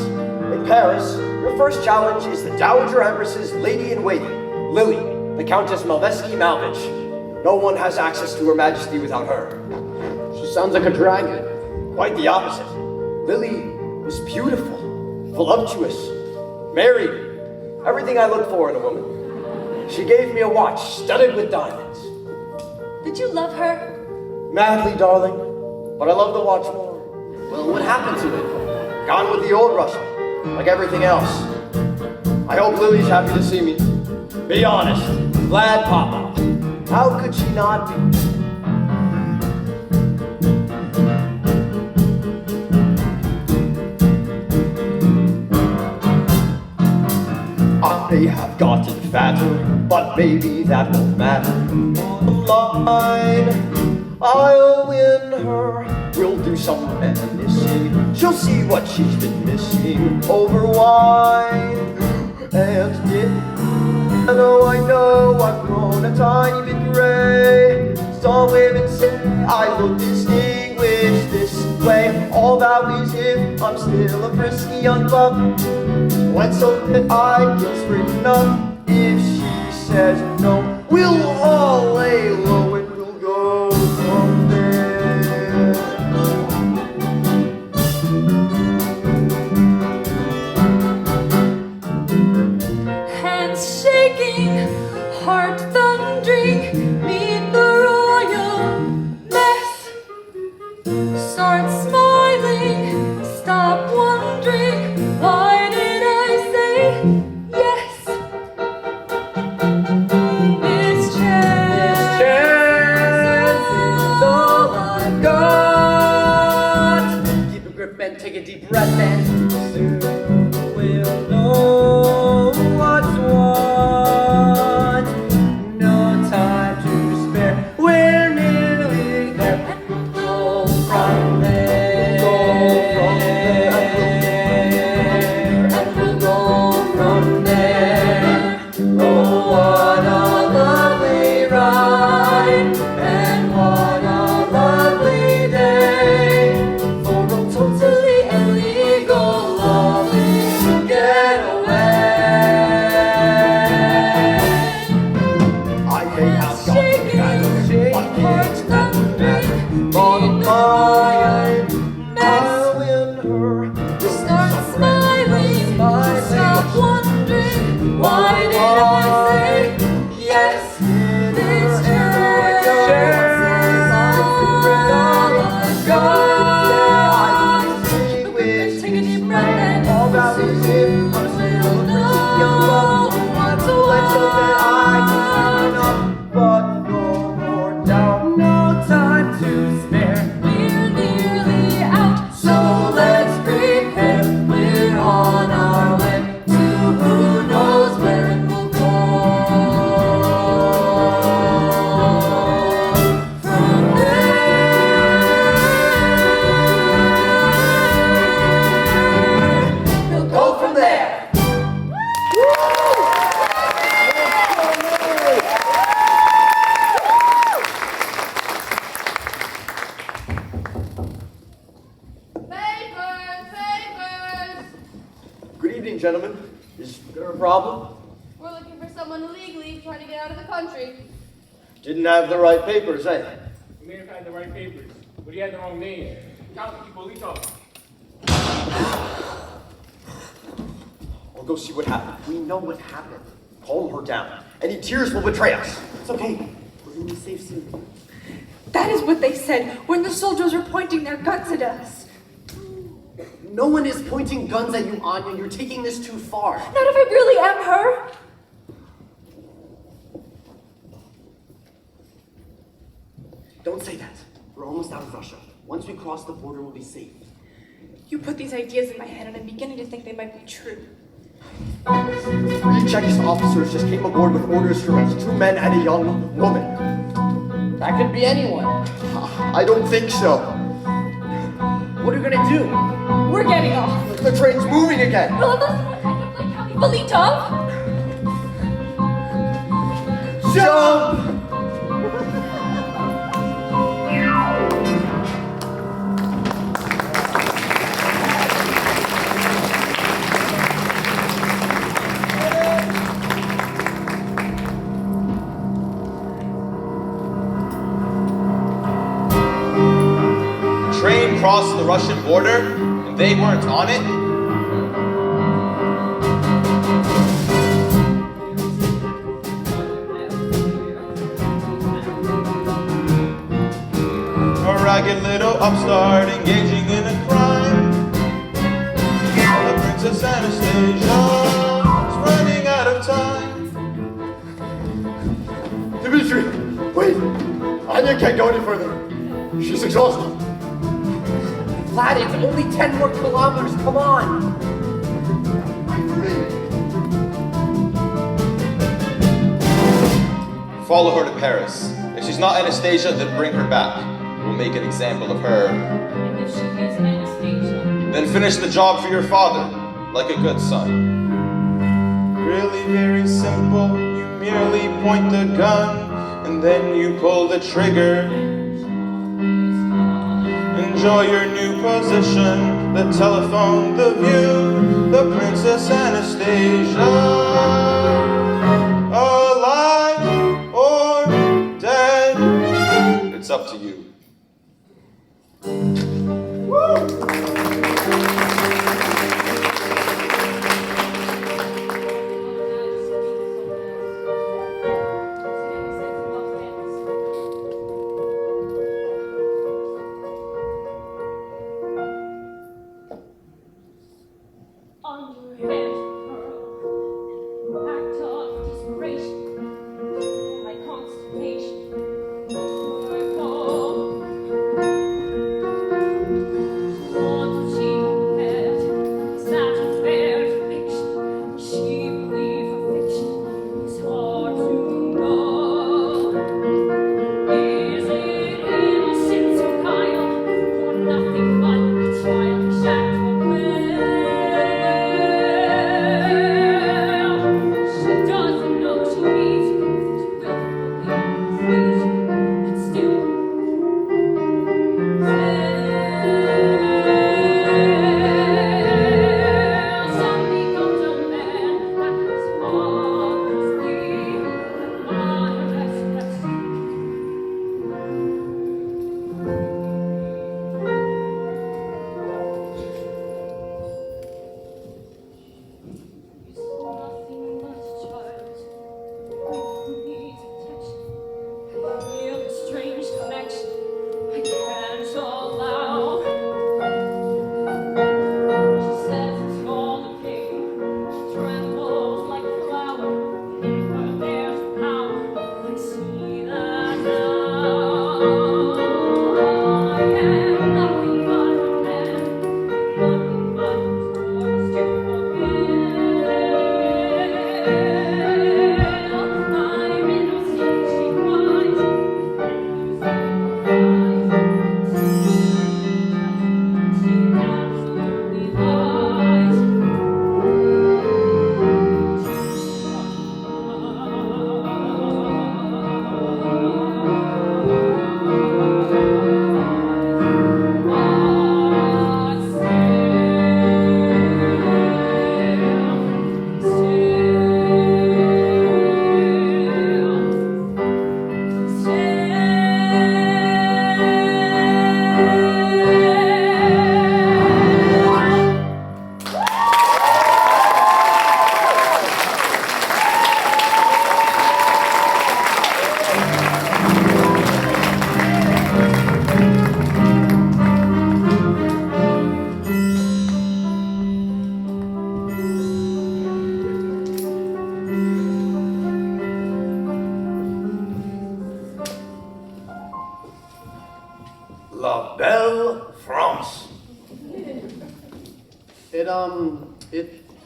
In Paris, your first challenge is the Dowager Empress's lady-in-waiting, Lily, the Countess Malvesky-Malvich. No one has access to Her Majesty without her. She sounds like a dragon. Quite the opposite. Lily was beautiful, voluptuous, married, everything I look for in a woman. She gave me a watch studded with diamonds. Did you love her? Madly, darling, but I love the watch more. Well, what happened to it? Gone with the old Russia, like everything else. I hope Lily's happy to see me. Be honest, glad Papa. How could she not be? I may have gotten fatter, but maybe that won't matter. Bottom line, I'll win her. We'll do some reminiscing. She'll see what she's been missing over wine and dip. I know I've grown a tiny bit gray. Some women say I look distinguished this way. All that is if I'm still a frisky young pup. When so that I get straight enough. If she says no, we'll all lay low and we'll go from there. deep breath and soon we'll know what's what. No time to spare, we're nearly there. And we'll go from there. And we'll go from there. Oh, what a lovely ride, and what a lovely day for a totally illegal, lovely getaway. I may have got Shaking, hearts that beat, on need mine. no I'll win her. start smiling, stop wondering, why did I say yes? This chance is all I've got. Take a deep breath and All that is it. I'm still young, what's let's hope that I can what? turn up, but no more doubt. No time to spare, we're nearly out, so let's prepare. We're on our way to who knows where it will go. From there, we'll go from there. Papers! Good evening, gentlemen. Is there a problem? We're looking for someone illegally trying to get out of the country. Didn't have the right papers, eh? You may have had the right papers, but you had the wrong name. Count the police officer. I'll go see what happened. We know what happened. Calm her down. Any tears will betray us. It's okay. We're gonna be safe soon. That is what they said when the soldiers were pointing their guns at us. No one is pointing guns at you, Anya. You're taking this too far. Not if I really am her. Don't say that. We're almost out of Russia. Once we cross the border, we'll be safe. You put these ideas in my head and I'm beginning to think they might be true. 3 Czechist officers just came aboard with orders to arrest 2 men and a young woman. That could be anyone. I don't think so. What are you gonna do? We're getting off. The train's moving again. Well, that's what kind of like how we believed of. Jump! Train crossed the Russian border and they weren't on it? A ragged little upstart engaging in a crime. The Princess Anastasia is running out of time. Dimitri, wait. Anya can't go any further. She's exhausted. Vlad, it's only 10 more kilometers. Come on. Wait for me. Follow her to Paris. If she's not Anastasia, then bring her back. We'll make an example of her. And if she is Anastasia, Then finish the job for your father, like a good son. Really very simple. You merely point the gun, and then you pull the trigger. Enjoy your new position, the telephone, the view, the Princess Anastasia. Alive or dead, it's up to you. on your head, girl. Act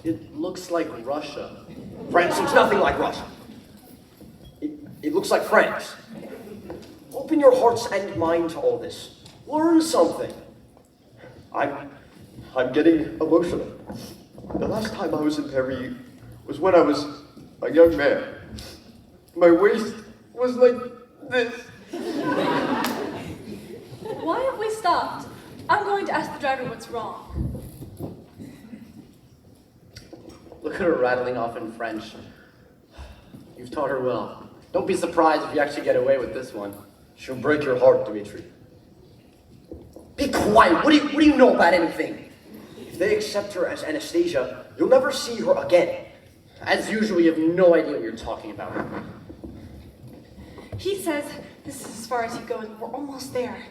It looks like Russia. France looks nothing like Russia. It looks like France. Open your hearts and mind to all this. Learn something. I'm getting emotional. The last time I was in Paris was when I was a young man. My waist was like this. Why have we stopped? I'm going to ask the driver what's wrong. Look at her rattling off in French. You've taught her well. Don't be surprised if you actually get away with this one. She'll break your heart, Dmitri. Be quiet. What do you know about anything? If they accept her as Anastasia, you'll never see her again. As usual, you have no idea what you're talking about. He says this is as far as you go and we're almost there.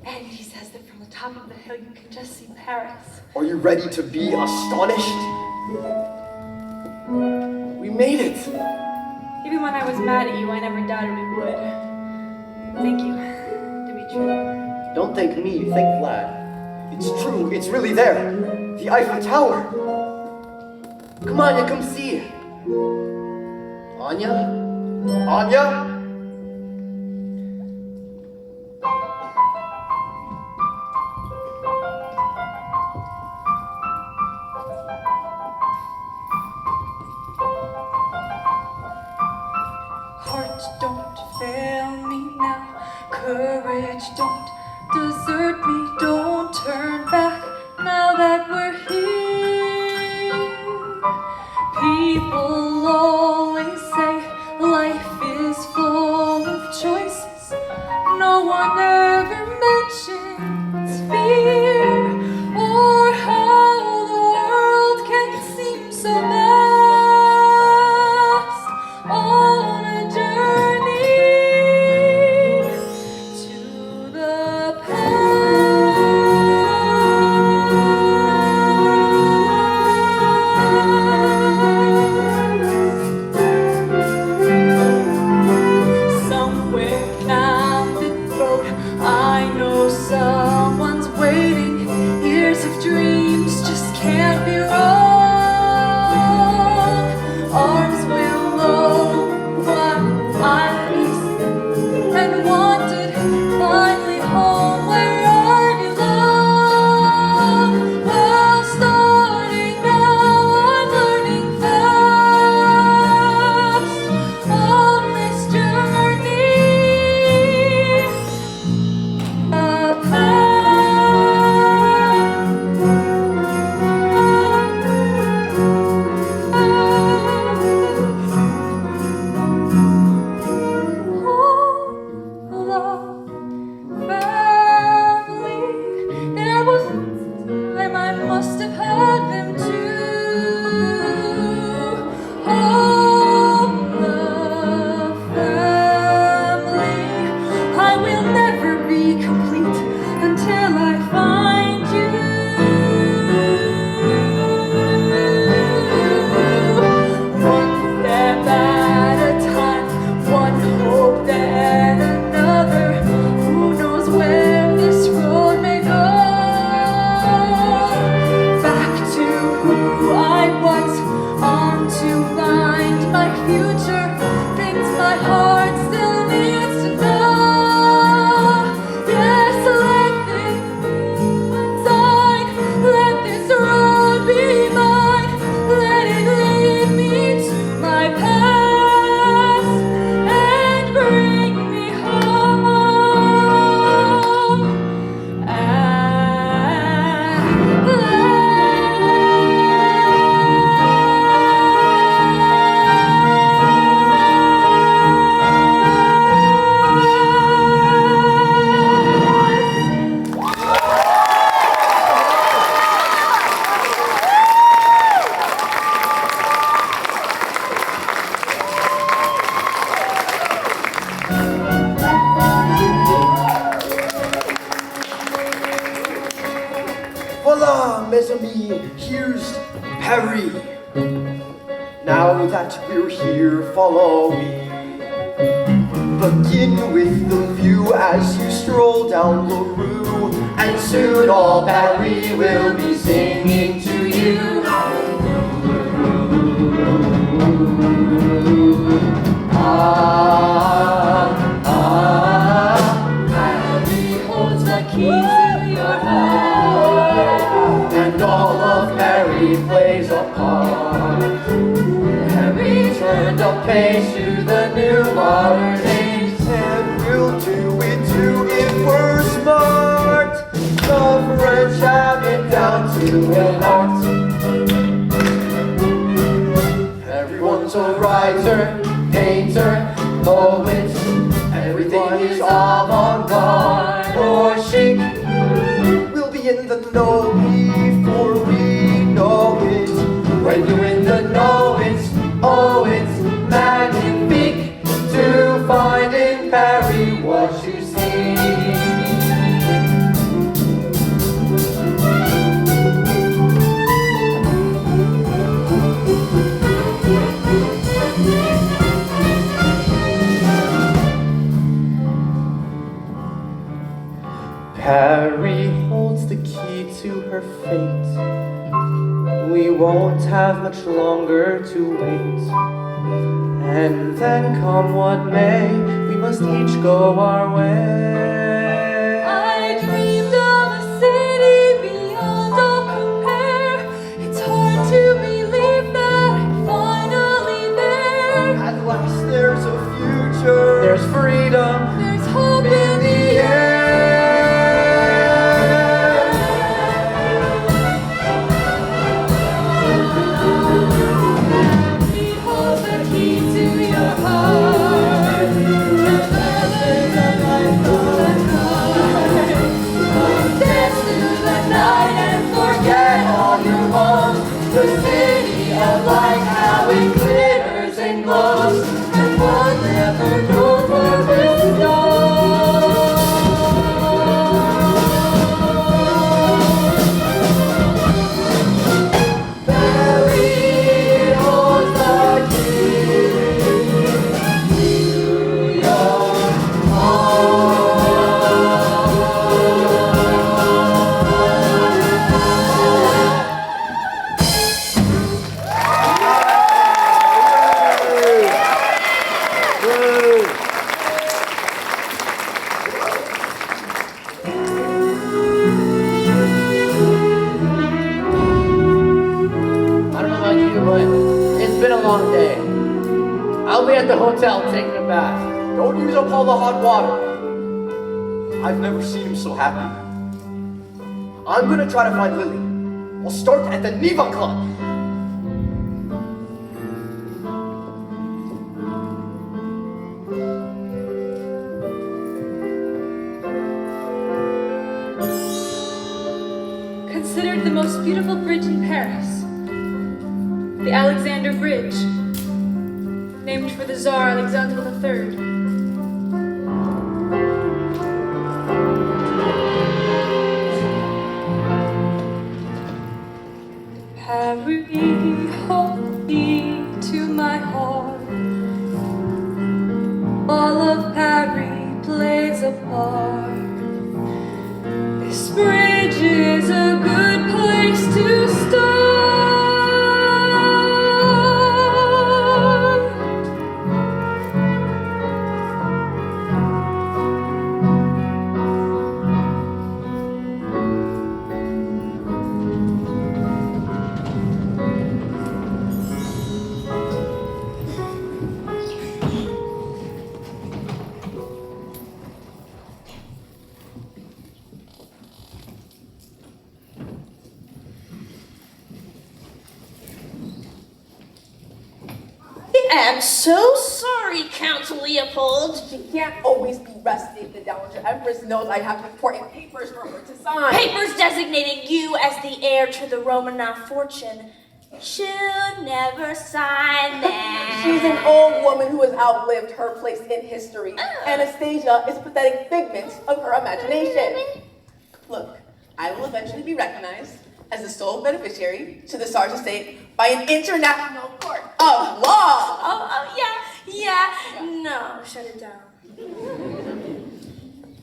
And he says that from the top of the hill you can just see Paris. Are you ready to be astonished? We made it. Even when I was mad at you, I never doubted we would. Thank you, Dimitri. Don't thank me, thank Vlad. It's true. It's really there. The Eiffel Tower. Come on, you come see. Anya? Anya? Heart, don't fail me now. Courage, don't desert me. Don't turn back now that we're here. People always say life is full of choices. No one ever mentions fear or how the world can seem so vast on a journey to the past. Somewhere down the road, I know someone's waiting. Years of dreams just can't be wrong. Arms will open wide and wanted finally home where I belong. While starting now, I'm learning fast on this journey. There was a time I must have had them too. Oh, the family. I will never be complete until I find you. One step at a time, one hope then another. Who knows where this road may go? Back to who I was, on to find my future. Things my heart still needs to know. Yes, let this be my sign. Let this road be mine. Let it lead me to my past and bring me home. Voila, mes amis, here's Paris. Now that we're here, follow me. Begin with the view as you stroll down the rue, and soon all Paris will be singing to you. Harry plays a part. Harry turned a page to the new modern age. And we'll do it too if we're smart. The French have it down to an art. Everyone's a writer, painter, poet. Everything is avant-garde or chic. We'll be in the know before we know it. When you're in the know, it's magnifique to find in Paris what you see. Harry holds the key to her fate. We won't have much longer to wait. And then come what may, we must each go our way. I dreamed of a city beyond all compare. It's hard to believe that I'm finally there. At last there's a future, There's freedom There's hope in the air. He holds the key to your heart. The feathers of life on a card. Dance through the night and forget all your woes. The city of light, how it glitters and glows, and one never knows where this goes. Harry holds the key to your heart. I don't know about you, but it's been a long day. I'll be at the hotel taking a bath. Don't use up all the hot water. I've never seen him so happy. I'm gonna try to find Lily. We'll start at the Neva Club. Considered the most beautiful bridge in Paris. The Alexander Bridge, named for the Tsar Alexander III. Harry, hold me to my heart. All of Paris plays a part. This bridge is a good place to start. I'm so sorry, Count Leopold. She can't always be resting. The Dowager Empress knows I have important papers for her to sign. Papers designating you as the heir to the Romanov fortune. She'll never sign them. She's an old woman who has outlived her place in history. Anastasia is pathetic figment of her imagination. Look, I will eventually be recognized as the sole beneficiary to the Tsar's estate by an international court of law. Yeah. No, shut it down.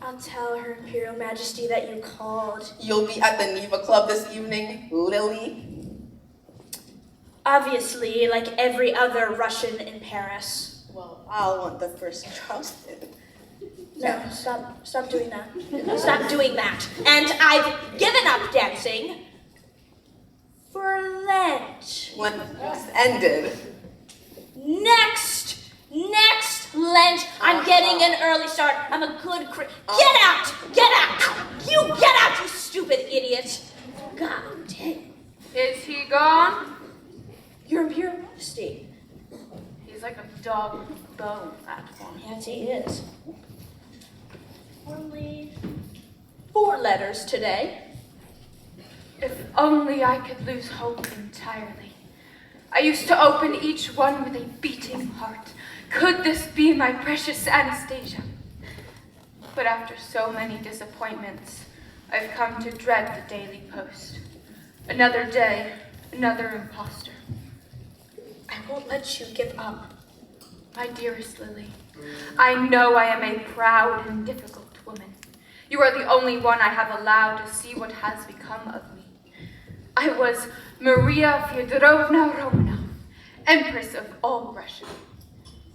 I'll tell Her Imperial Majesty that you called. You'll be at the Neva Club this evening, Lily. Obviously, like every other Russian in Paris. Well, I'll want the first trusted. No, stop doing that. Stop doing that. And I've given up dancing for Lent. when the feast ended. Next Lent, I'm getting an early start. I'm a good Get out! Get out! You get out, you stupid idiot! God dang. Is he gone? Your Imperial Majesty. He's like a dog with a bone, that one. Yes, he is. Only 4 letters today. If only I could lose hope entirely. I used to open each one with a beating heart. Could this be my precious Anastasia? But after so many disappointments, I've come to dread the daily post. Another day, another imposter. I won't let you give up. My dearest Lily, I know I am a proud and difficult woman. You are the only one I have allowed to see what has become of me. I was Maria Fyodorovna Romanov, Empress of all Russia.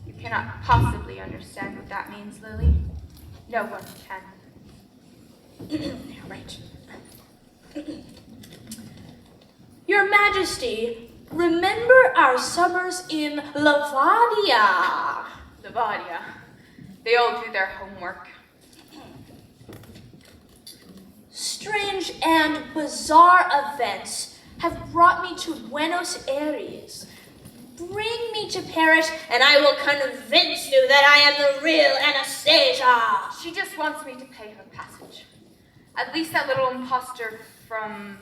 You cannot possibly understand what that means, Lily. No one can. Right. Your Majesty, remember our summers in Lavadia. Lavadia. They all do their homework. Strange and bizarre events have brought me to Buenos Aires. Bring me to Paris, and I will convince you that I am the real Anastasia. She just wants me to pay her passage. At least that little imposter from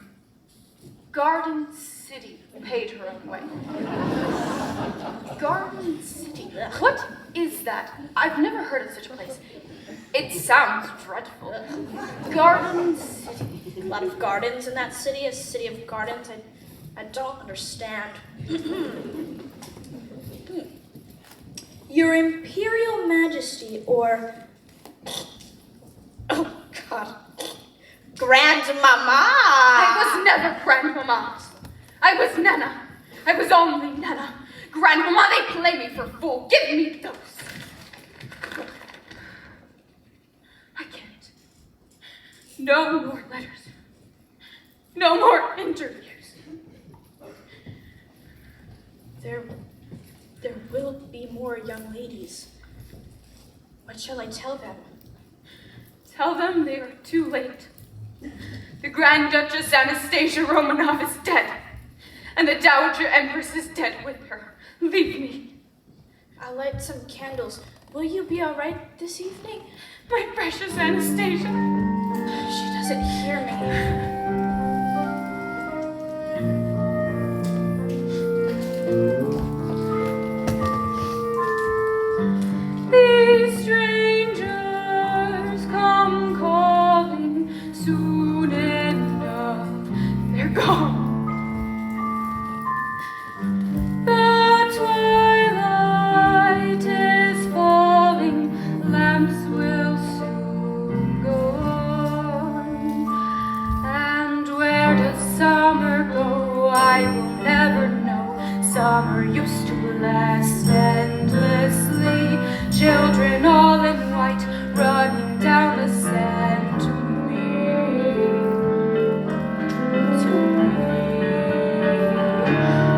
Garden City paid her own way. Garden City? What is that? I've never heard of such a place. It sounds dreadful. Garden City. A lot of gardens in that city, a city of gardens. I don't understand. Your Imperial Majesty, or... Oh, God. Grandmama! I was never Grandmama. I was Nana. I was only Nana. Grandmama, they play me for fool. Give me those. I can't. No more letters. No more interviews. There will be more young ladies. What shall I tell them? Tell them they are too late. The Grand Duchess Anastasia Romanov is dead, and the Dowager Empress is dead with her. Leave me. I'll light some candles. Will you be all right this evening? My precious Anastasia. She doesn't hear me. These strangers come calling soon enough. They're gone. The twilight is falling. Lamps will soon go on. And where does summer go? I will never know. Summer used to last endlessly. Children all in white running down the sand to me.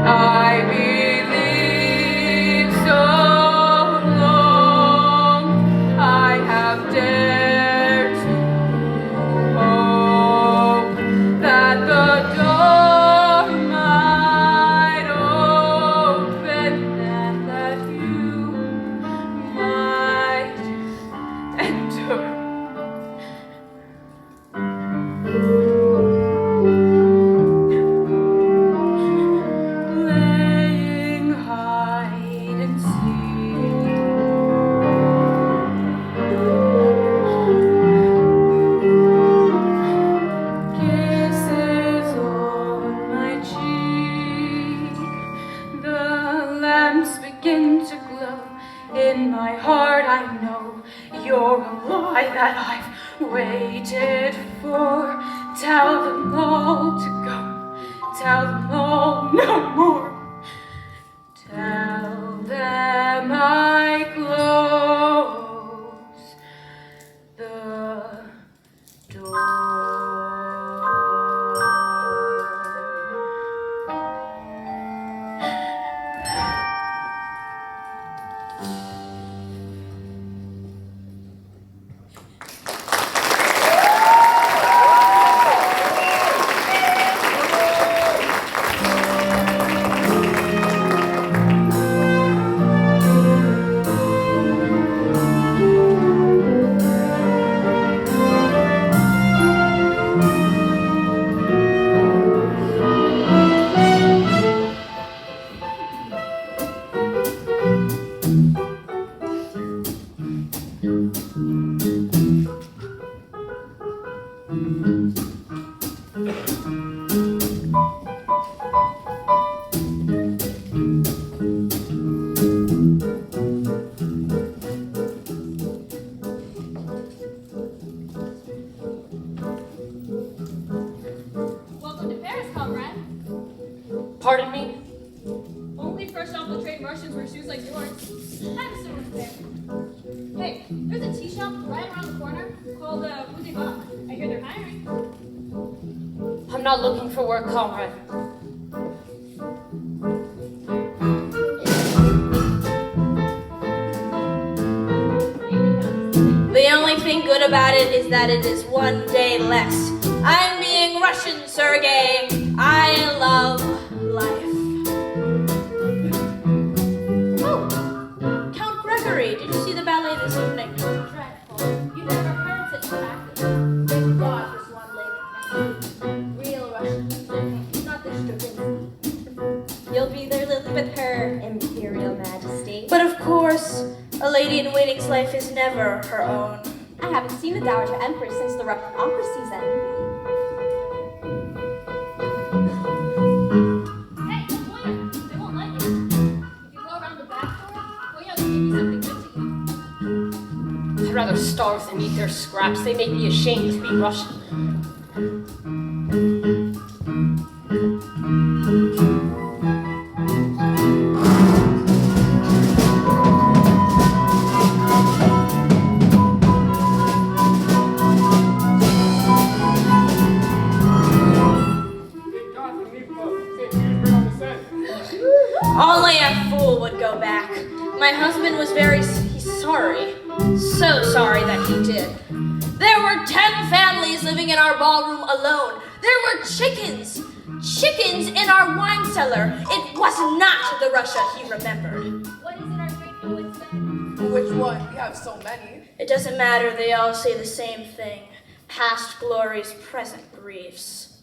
I believe so long I have dared to hope that the door might open and that you might enter. Playing hide and seek. Kisses on my cheek. The lamps begin to glow. In my heart I know you're a lie that I've waited for. Tell them all to go. Tell them all no more. Tell them I close the door. Pardon me? Only fresh off the train Russians wear shoes like yours. I'm so unfair. Hey, there's a tea shop right around the corner called Boutique Bar. I hear they're hiring. I'm not looking for work, comrade. The only thing good about it is that it is one day less. I'm being Russian, Sergei. I love life. Oh, Count Gregory, did you see the ballet this evening? Dreadful. You never heard such practice. Thank God for Swan Lake. Real Russian music, not the Stravinsky. You'll be there with her Imperial Majesty. But of course, a lady-in-waiting's life is never her own. I haven't seen the Dowager Empress since the Russian opera season. Hey, Goya, they won't like it. If you go around the back door, Goya will give you something good to eat. I'd rather starve than eat their scraps. They make me ashamed to be Russian. Only a fool would go back. My husband was very sorry. So sorry that he did. There were 10 families living in our ballroom alone. There were chickens. Chickens in our wine cellar. It was not the Russia he remembered. What is it our great poets said? Which one? We have so many. It doesn't matter, they all say the same thing. Past glories, present griefs.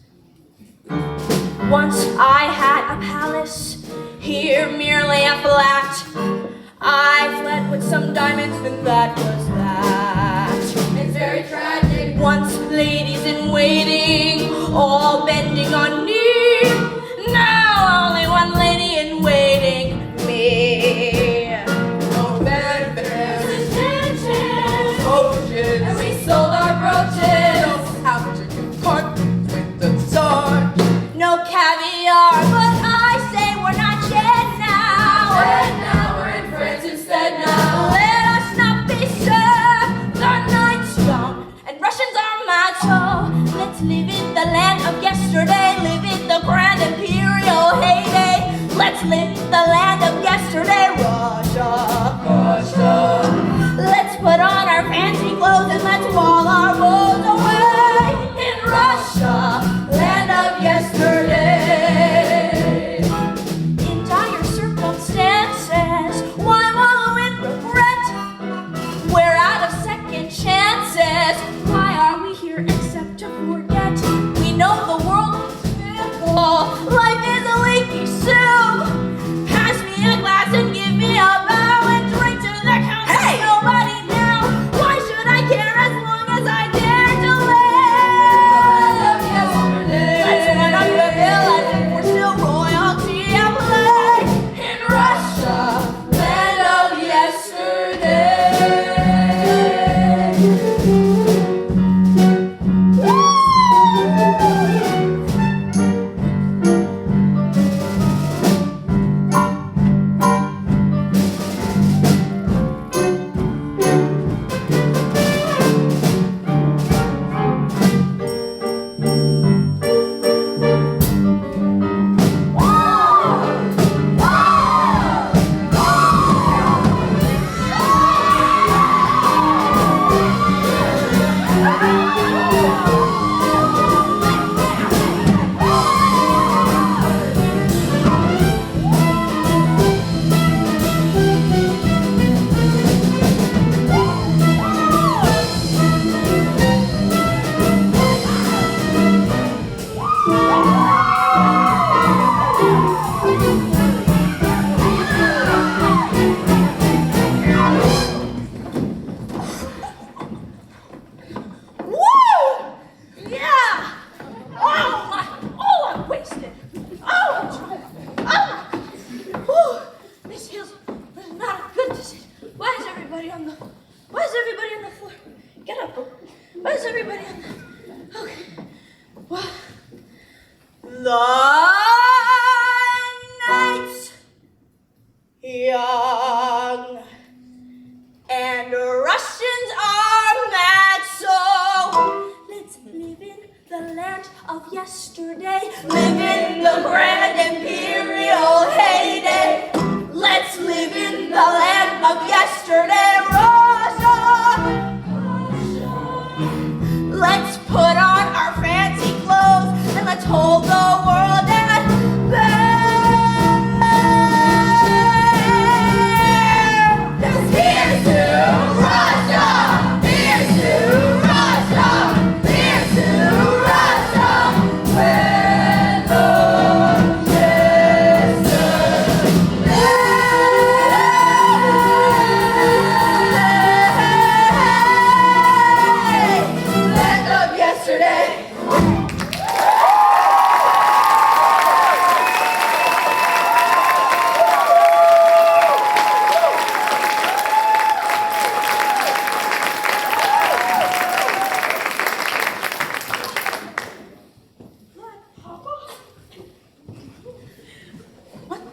Once I had a palace, here merely a flat. I fled with some diamonds, and that was that. It's very tragic. Once ladies in waiting, all bending on knee. Now only one lady in waiting, me. No benefits, oceans, and we sold our brooches. How much you can part with the Tsar? No caviar, but I say we're not dead now. Dead now, we're in France instead now. Let us not be served. The night's young, and Russians are mad, so let's live in the land of yesterday. Live in the grand imperial heyday. Let's live in the land of yesterday, Russia. Russia. Let's put on our fancy clothes and let's wall our woes away in Russia, land of yesterday. In dire circumstances, why wallow in regret? We're out of second chances. Why are we here except to forget? We know the world is fickle. Life is a leaky soup. Pass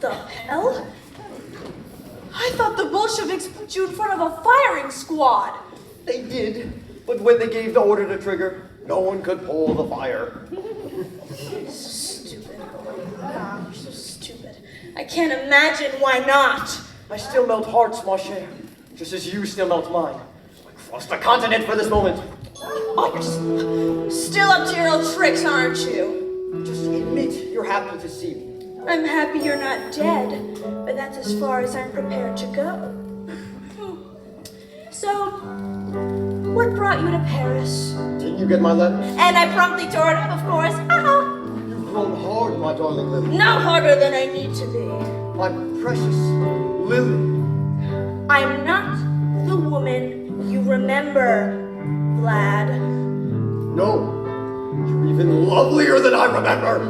the hell? I thought the Bolsheviks put you in front of a firing squad. They did, but when they gave the order to trigger, no one could pull the fire. Stupid. Oh, you're so stupid. I can't imagine why not. I still melt hearts, ma chère, just as you still melt mine. I crossed the continent for this moment. Oh, you're still up to your old tricks, aren't you? Just admit you're happy to see me. I'm happy you're not dead, but that's as far as I'm prepared to go. So, what brought you to Paris? Didn't you get my letter? And I promptly tore it up, of course. You've grown hard, my darling Lily. No harder than I need to be. My precious Lily. I'm not the woman you remember, Vlad. No, you're even lovelier than I remember.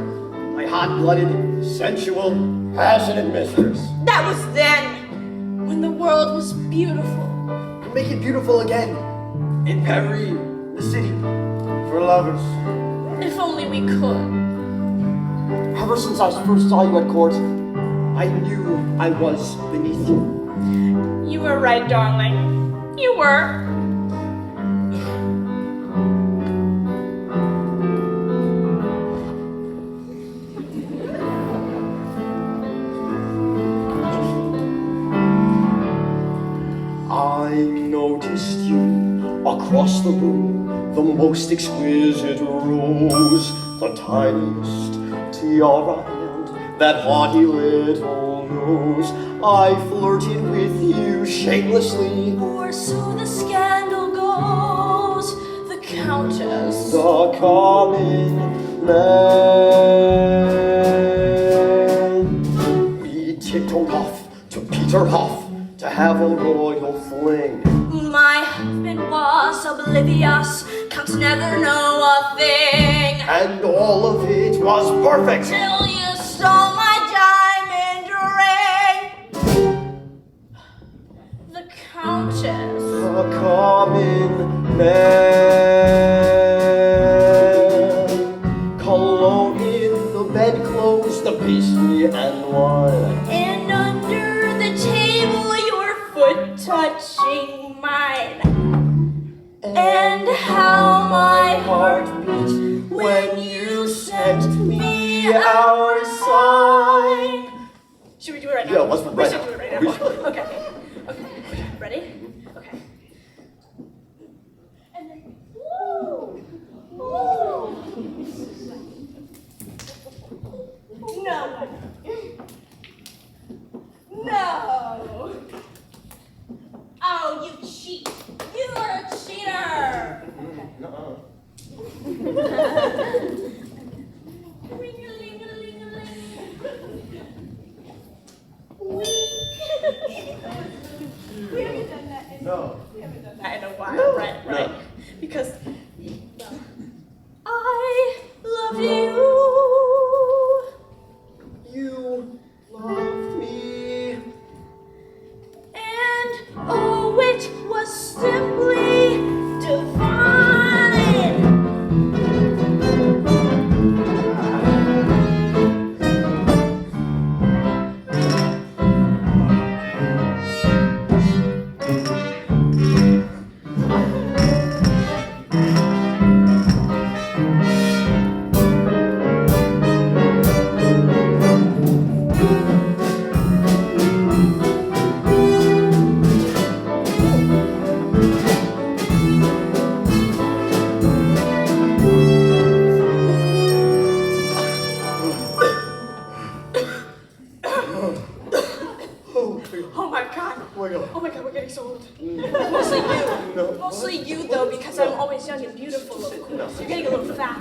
My hot-blooded, sensual, passionate mistress. That was then, when the world was beautiful. Make it beautiful again. In Paris, the city, for lovers. If only we could. Ever since I first saw you at court, I knew I was beneath you. You were right, darling. You were. I noticed you across the room, the most exquisite rose, the tiniest tiara and that haughty little nose. I flirted with you shamelessly, Or so the scandal goes. The Countess. the common man. We tiptoed off to Peterhof to have a royal fling. My husband was oblivious, Counts never know a thing. And all of it was perfect. Till you stole my diamond ring. The Countess. A common man. Cologne in the bedclothes, the pastry and wine. And under the table, your foot touching mine. And how my heart beat when you sent me our sign. Should we do it right now? Yeah, let's do it right We now. should do it right now. Okay. Okay. Ready? Okay. And then, woo! Woo! No. No. Oh, you cheat. You are a cheater. We haven't done that in a while, right? Because I love you. You loved me. And oh, it was simply divine. Oh my god, we're getting so old. Mostly you. Mostly you, though, because I'm always young and beautiful, of course. You're getting a little fat.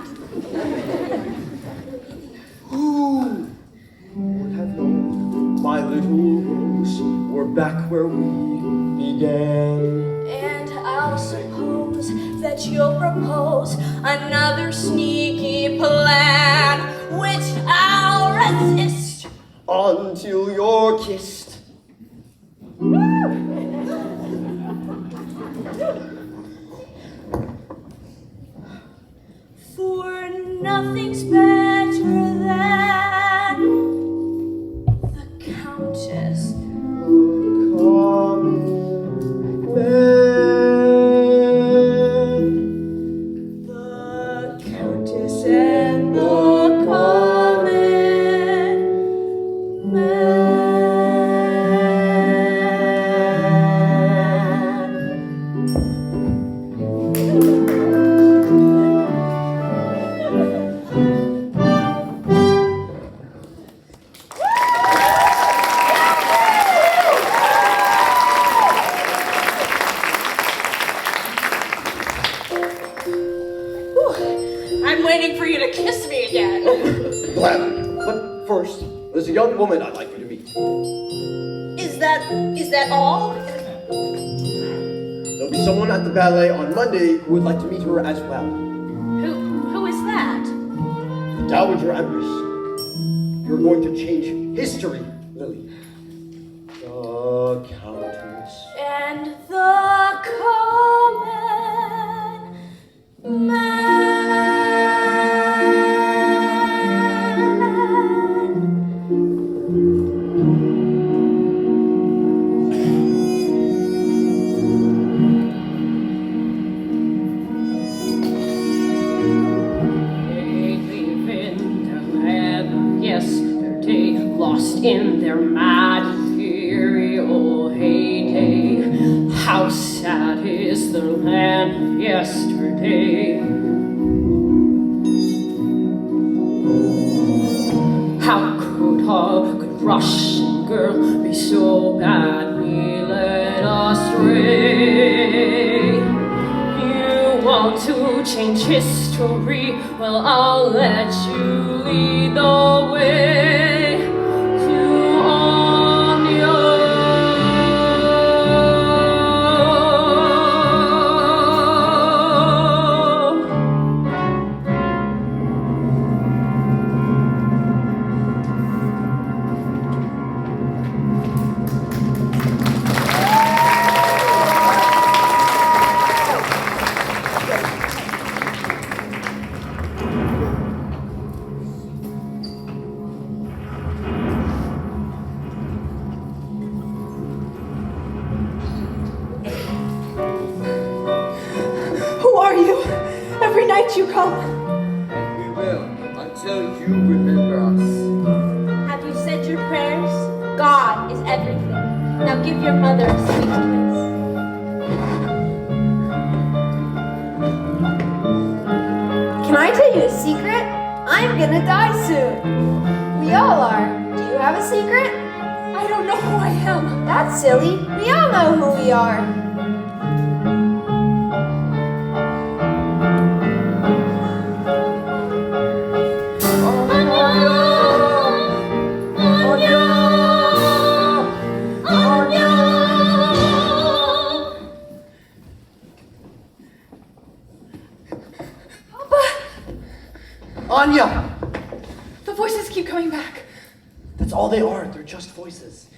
Who would have known, my little rose, we're back where we began. And I'll suppose that you'll propose another sneaky plan, which I'll resist until you're kissed. For nothing's better than the There's a young woman I'd like you to meet. Is that all? There'll be someone at the ballet on Monday who would like to meet her as well. Who is that? The Dowager Empress. You're going to change history, Lily. The Countess. And the common Yesterday, lost in their mad fury, oh heyday, how sad is their land yesterday. How could a good Russian girl be so badly led astray? You want to change history? Well, I'll let you lead the way to Anya. Who are you? Every night you come. And we will, until you remember us. Have you said your prayers? God is everything. Now give your mother a sweet kiss. Can I tell you a secret? I'm gonna die soon. We all are. Do you have a secret? I don't know who I am. That's silly. We all know who we are. Anya! The voices keep coming back. That's all they are. They're just voices.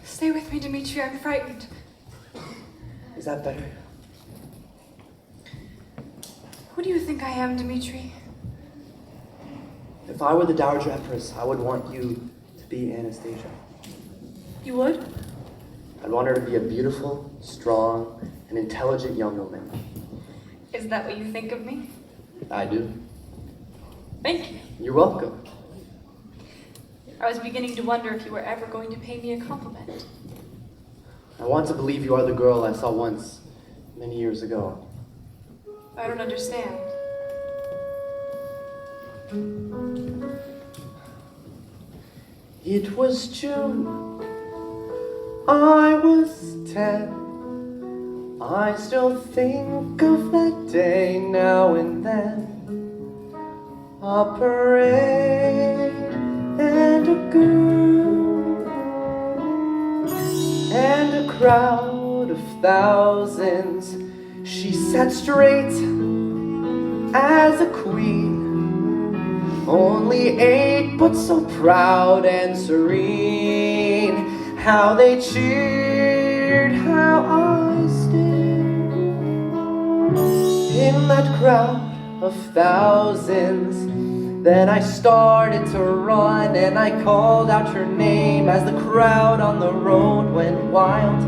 Stay with me, Dimitri. I'm frightened. Is that better? Who do you think I am, Dimitri? If I were the Dowager Empress, I would want you to be Anastasia. You would? I'd want her to be a beautiful, strong, and intelligent young woman. Is that what you think of me? I do. Thank you. You're welcome. I was beginning to wonder if you were ever going to pay me a compliment. I want to believe you are the girl I saw once, many years ago. I don't understand. It was June, I was 10. I still think of that day now and then. A parade and a girl and a crowd of thousands. She sat straight as a queen, only 8 but so proud and serene. How they cheered, how I stared in that crowd of thousands. Then I started to run and I called out your name as the crowd on the road went wild.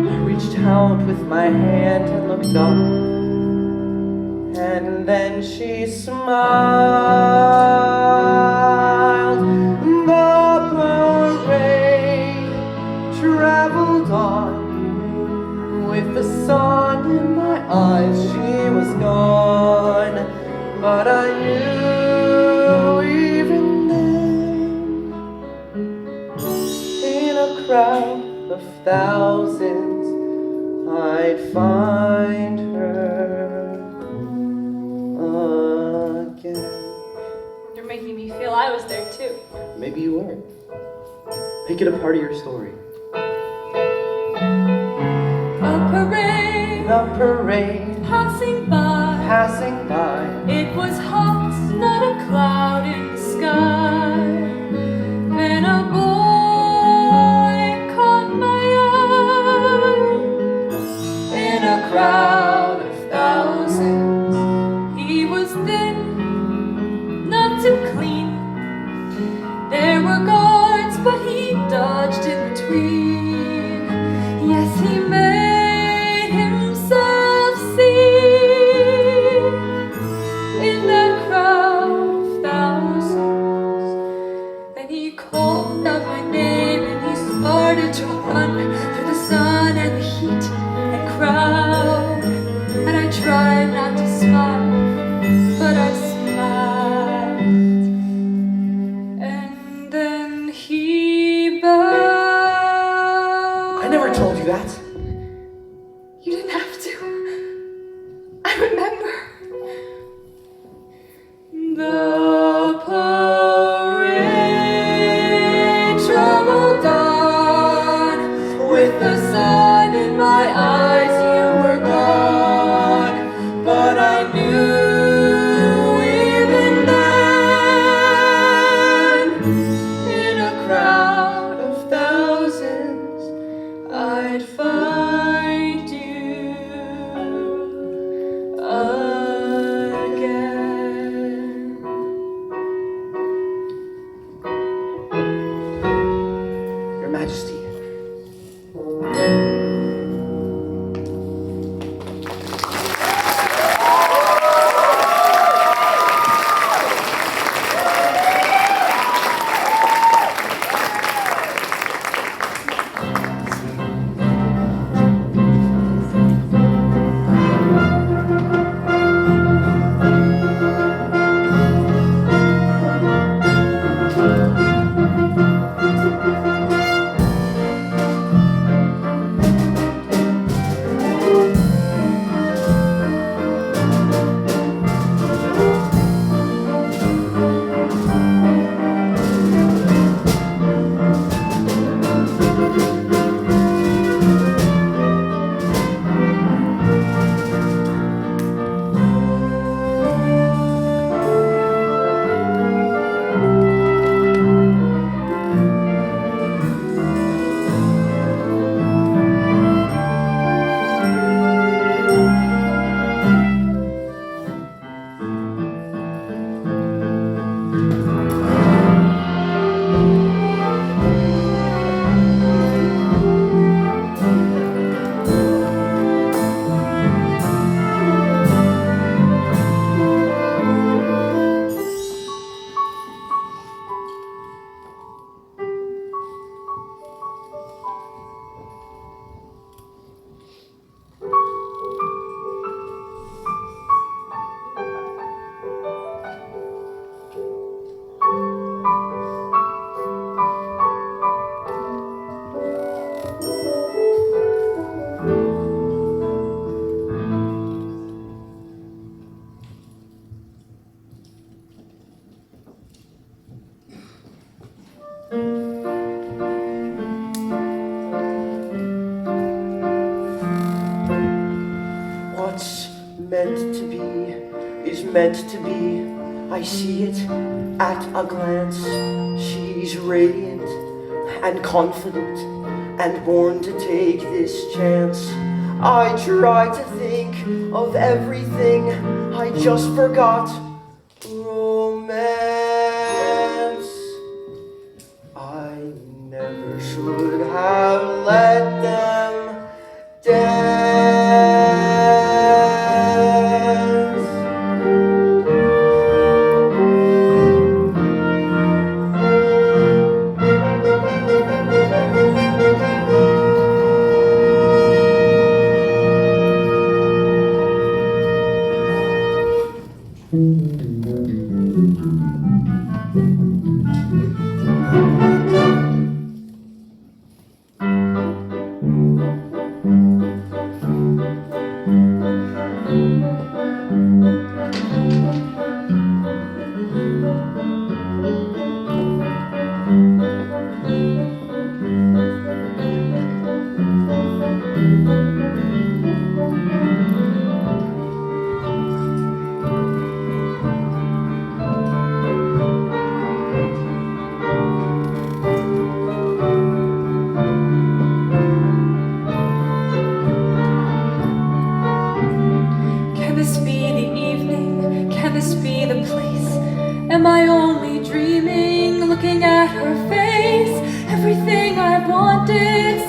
I reached out with my hand and looked up, and then she smiled. The parade traveled on with the sun in my eyes. She was gone, but I knew even then, in a crowd of thousands, I'd find her again. You're making me feel I was there too. Maybe you weren't. Make it a part of your story. A parade, The parade passing by. passing by. It was hot, not a cloud in the sky. Then a boy caught my eye. In a crowd of thousands, he was thin, not too clean. There were guards, but he dodged in between. Yes, he made himself seen in that crowd of thousands. Then he called out my name and he started to run through the sun and the heat and crowd. And I tried not to smile, but I smiled. And then he bowed. I never told you that. You didn't have to. I remember. The parade traveled on. With the sun in my eyes, you were gone. But I knew even then, in a crowd of thousands, I'd find you again. Your Majesty. What's meant to be is meant to be. I see it at a glance. She's radiant and confident and born to take this chance. I try to think of everything I just forgot. Romance. I never should have let them dance.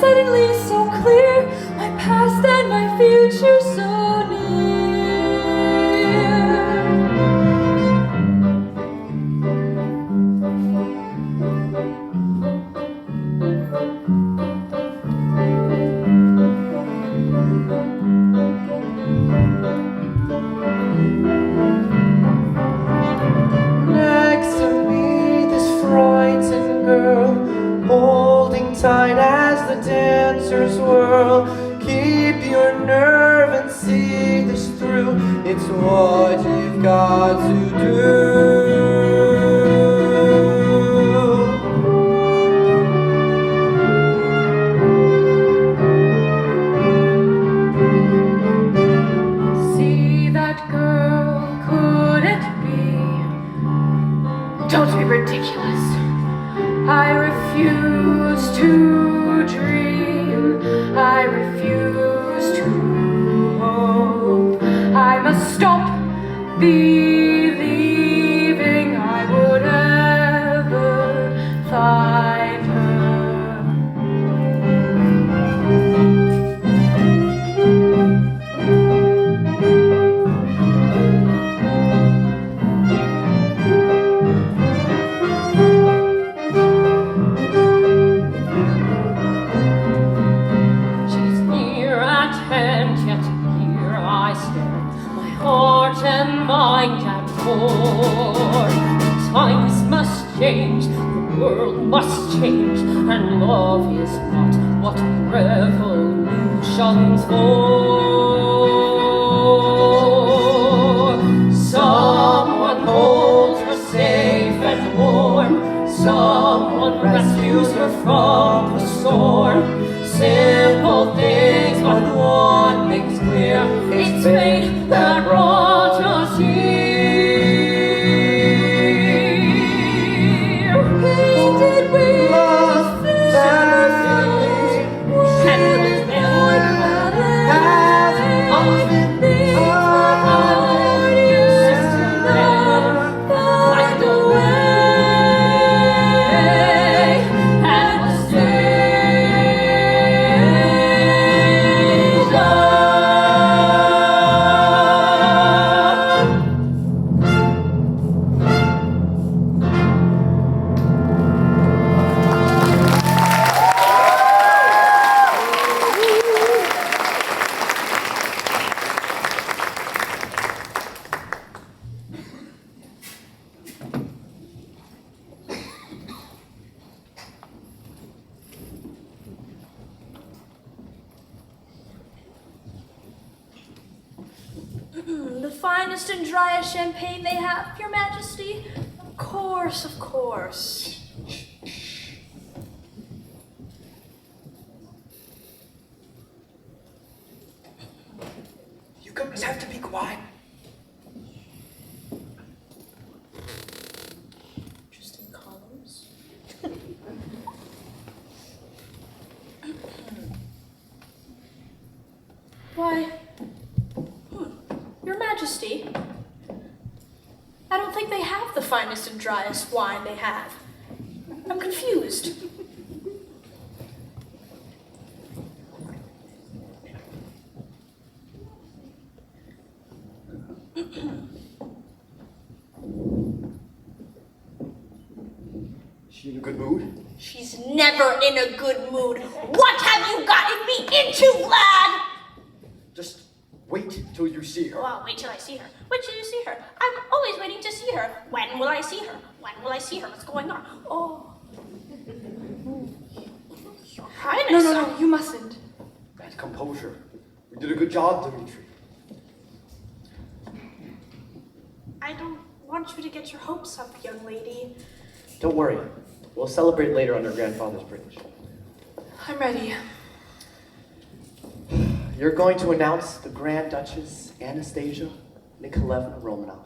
suddenly so clear, my past and my future so near. Next to me, this frightened girl, holding tight as the dancers whirl. Keep your nerve and see this through. It's what you've got to do. See that girl, could it be? Don't be ridiculous. I refuse to dream. I refuse to hope. I must stop believing I would ever find her. She's near at hand, yet here I stand, my heart and mind at war. Times must change, the world must change, and love is not what revolution's for. Someone holds her safe and warm, someone rescues her from the storm. Simple things, but one thing's clear, it's fate that brought us here. Painted with The finest and driest champagne they have, Your Majesty? Of course, of course. You guys have to be quiet. Interesting columns. Why, Your Majesty, I don't think they have the finest and driest wine they have. I'm confused. She in a good mood? She's never in a good mood. What have you gotten me into, lad? Just wait till you see her. Well, wait till I see her. When till you see her? I'm always waiting to see her. When will I see her? When will I see her? What's going on? Oh. Your Highness. No, you mustn't. That composure. We did a good job, Dimitri. I don't want you to get your hopes up, young lady. Don't worry. We'll celebrate later on our grandfather's bridge. I'm ready. You're going to announce the Grand Duchess Anastasia Nikolaevna Romanov.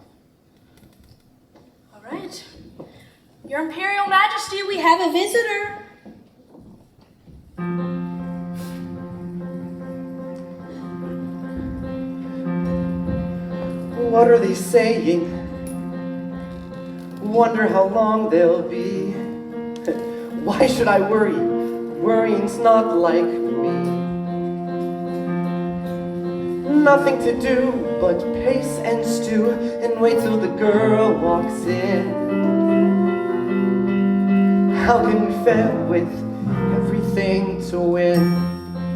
All right. Your Imperial Majesty, we have a visitor. What are they saying? Wonder how long they'll be. Why should I worry? Worrying's not like me. Nothing to do but pace and stew and wait till the girl walks in. How can we fail with everything to win?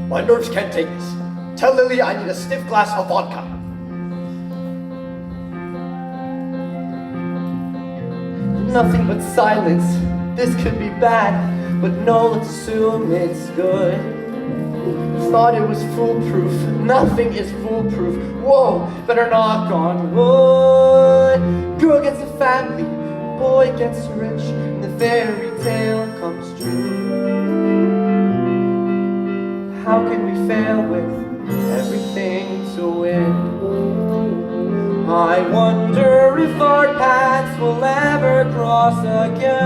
My nerves can't take this. Tell Lily I need a stiff glass of vodka. Nothing but silence. This could be bad, but no, let's assume it's good. Thought it was foolproof. Nothing is foolproof. Whoa, better knock on wood. Girl gets a family, boy gets rich, and the fairy tale comes true. How can we fail with everything to win? I wonder if our paths will ever cross again,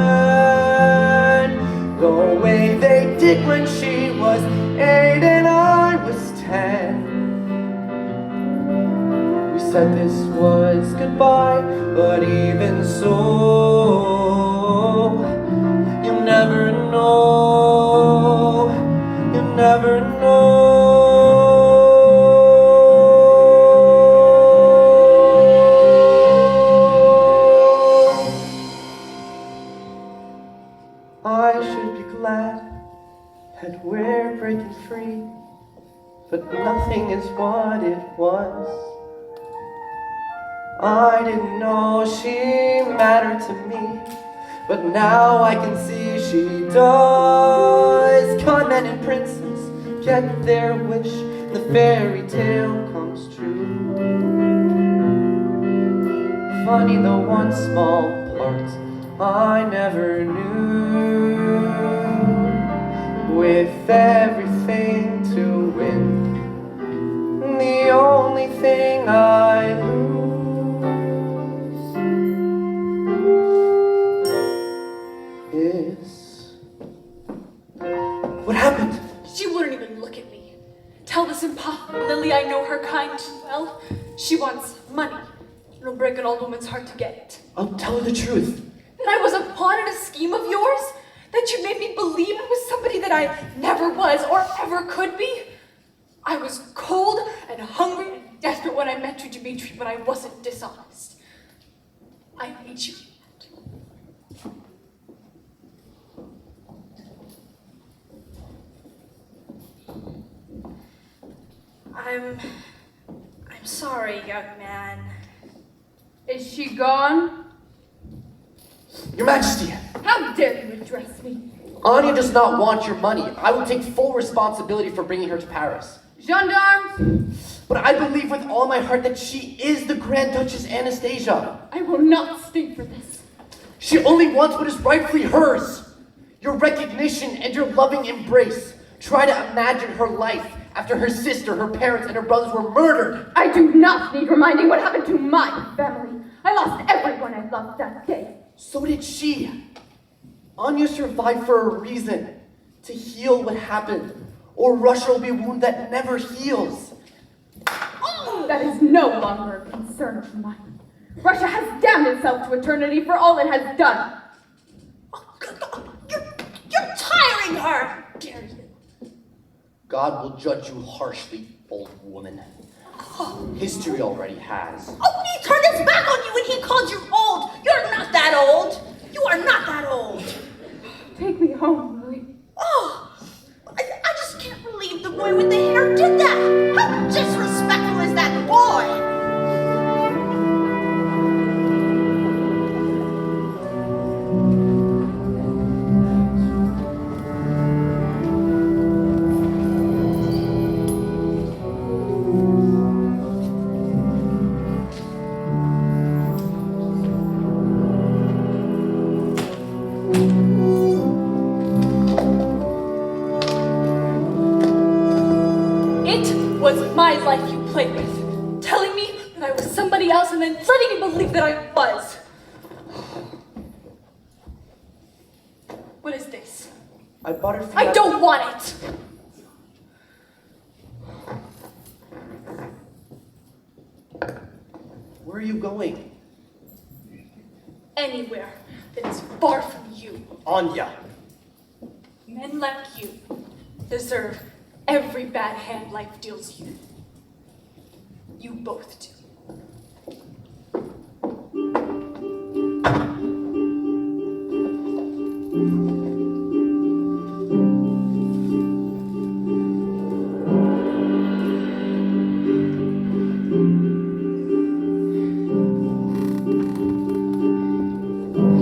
the way they did when she was 8 and I was 10. We said this was goodbye, but even so, you never know, you never know. I should be glad that we're breaking free, but nothing is what it was. I didn't know she mattered to me, but now I can see she does. Con men and princes get their wish, the fairy tale comes true. Funny the one small part I never knew. With everything to win, the only thing I lose is... What happened? She wouldn't even look at me. Tell this impossible Lily I know her kind too well. She wants money. It'll break an old woman's heart to get it. I'll tell her the truth. That I was a pawn in a scheme of yours? That you made me believe I was somebody that I never was or ever could be? I was cold and hungry and desperate when I met you, Dimitri, but I wasn't dishonest. I made you. I'm sorry, young man. Is she gone? Your Majesty! How dare you address me? Anya does not want your money. I will take full responsibility for bringing her to Paris. Gendarmes! But I believe with all my heart that she is the Grand Duchess Anastasia. I will not stay for this. She only wants what is rightfully hers. Your recognition and your loving embrace. Try to imagine her life after her sister, her parents, and her brothers were murdered. I do not need reminding what happened to my family. I lost everyone I loved that day. So did she. Anya survived for a reason. To heal what happened. Or Russia will be a wound that never heals. That is no longer a concern of mine. Russia has damned itself to eternity for all it has done. You're tiring her! Dare you? God will judge you harshly, old woman. History already has. Oh, he turned his back on you when he called you old! You're not that old! You are not that old! Take me home, Lily. Oh, I just can't believe the boy with the hair did that! How disrespectful is that boy! My life you played with, telling me that I was somebody else and then letting me believe that I was. What is this? I bought it for you. I don't want it! Where are you going? Anywhere that is far from you. Anya. Men like you deserve every bad hand life deals you. You both do.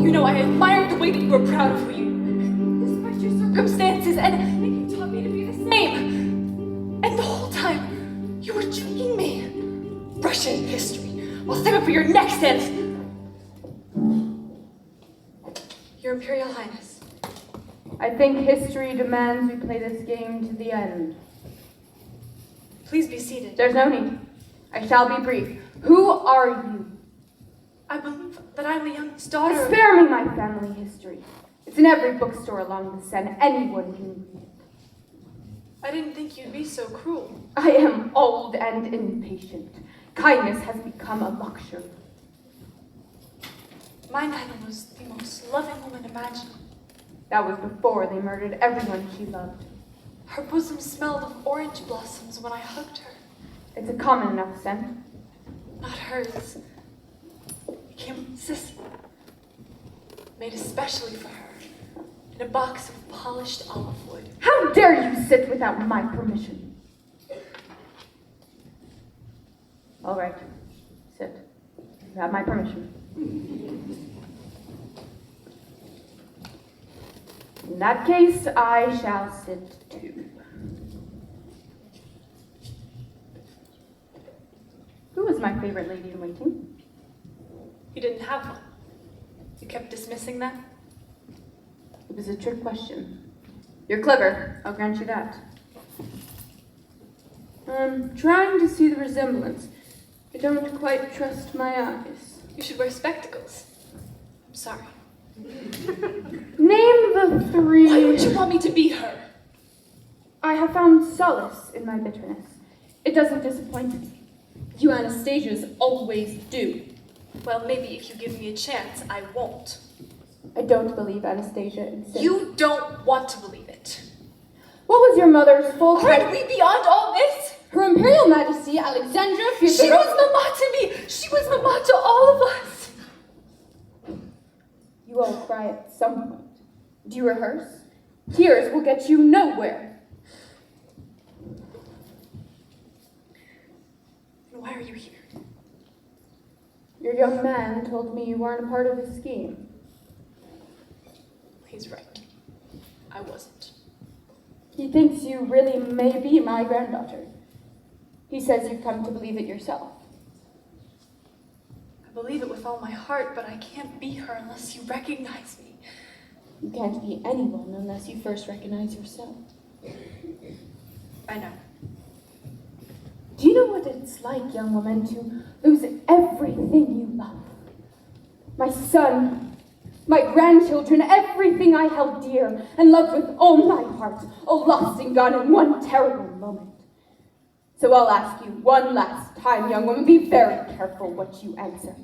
You know, I admired the way that you were proud of who you despite your circumstances, and you taught me to be the same. And the whole time, you were tricking me. Russian history. I'll save it for your next dance. Your Imperial Highness. I think history demands we play this game to the end. Please be seated. There's no need. I shall be brief. Who are you? I believe that I'm the youngest daughter of... Spare me my family history. It's in every bookstore along the Seine. Anyone can read it. I didn't think you'd be so cruel. I am old and impatient. Kindness has become a luxury. My Nana was the most loving woman imaginable. That was before they murdered everyone she loved. Her bosom smelled of orange blossoms when I hugged her. It's a common enough scent. Not hers. It came from Sicily. Made especially for her. In a box of polished olive wood. How dare you sit without my permission? All right, sit. You have my permission. In that case, I shall sit too. Who was my favorite lady in waiting? You didn't have one. You kept dismissing that. It was a trick question. You're clever, I'll grant you that. I'm trying to see the resemblance. I don't quite trust my eyes. You should wear spectacles. I'm sorry. Name the three... Why would you want me to be her? I have found solace in my bitterness. It doesn't disappoint me. You Anastasias always do. Well, maybe if you give me a chance, I won't. I don't believe Anastasia insists. You don't want to believe it. What was your mother's full Aren't we beyond all this? Her Imperial Majesty, Alexandra Fyodorova... She was Mama to me! She was Mama to all of us! You all cry at some point. Do you rehearse? Tears will get you nowhere. And why are you here? Your young man told me you weren't a part of his scheme. He's right. I wasn't. He thinks you really may be my granddaughter. He says you've come to believe it yourself. I believe it with all my heart, but I can't be her unless you recognize me. You can't be anyone unless you first recognize yourself. I know. Do you know what it's like, young woman, to lose everything you love? My son, my grandchildren, everything I held dear and loved with all my heart, all lost and gone in one terrible moment. So I'll ask you one last time, young woman, be very careful what you answer.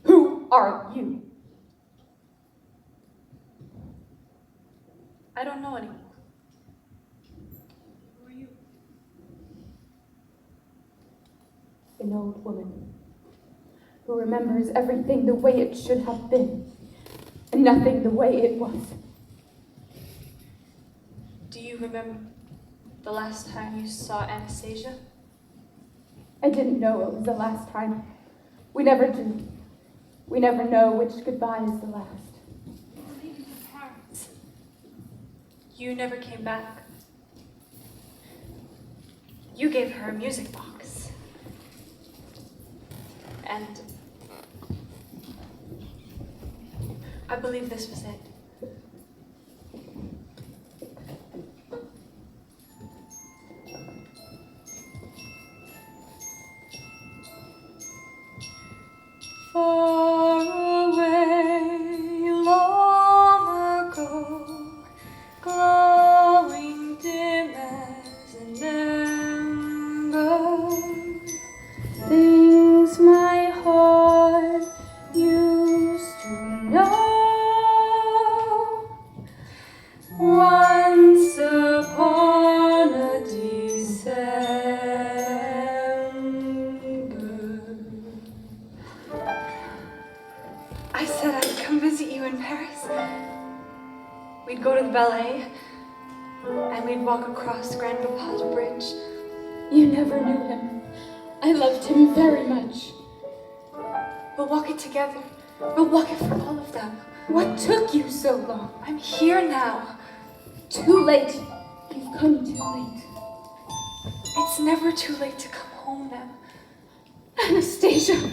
Who are you? I don't know anymore. Who are you? An old woman who remembers everything the way it should have been and nothing the way it was. Do you remember the last time you saw Anastasia? I didn't know it was the last time. We never do. We never know which goodbye is the last. You never came back. You gave her a music box. And I believe this was it. Far away, long ago, glowing dim as an ember, things my heart used to know and we'd walk across Grandpapa's bridge. You never knew him. I loved him very much. We'll walk it together. We'll walk it for all of them. What took you so long? I'm here now. Too late. You've come too late. It's never too late to come home now. Anastasia.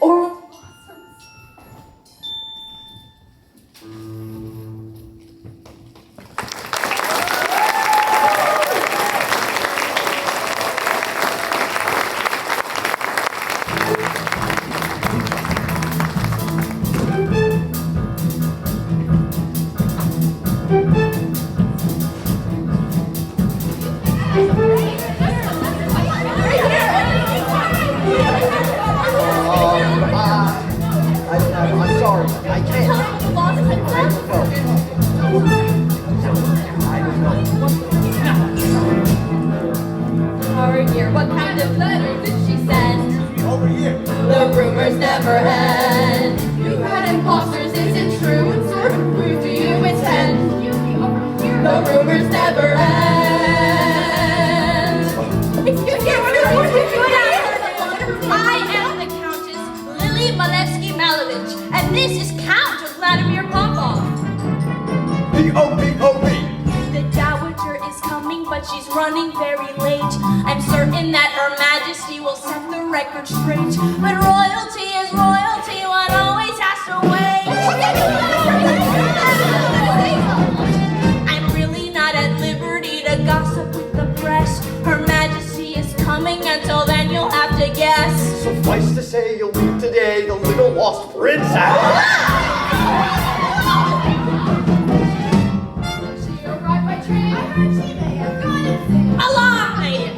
Or I'm sorry, I can't. Our dear, what kind of letter did she send? Over here. The rumors never end. You had imposters, is it true? Who do you intend? The rumors never end. Excuse me, I am the Countess Lily Malevsky-Malevich, and this is Count Vladimir Popov. P.O.P.O.P. The Dowager is coming, but she's running very late. I'm certain that Her Majesty will set the record straight. But royalty is royalty, one always has to wait. I'm really not at liberty to gossip with the press. Her Majesty is coming, until then you'll have to guess. Suffice to say, you'll meet today the little lost princess. A lie!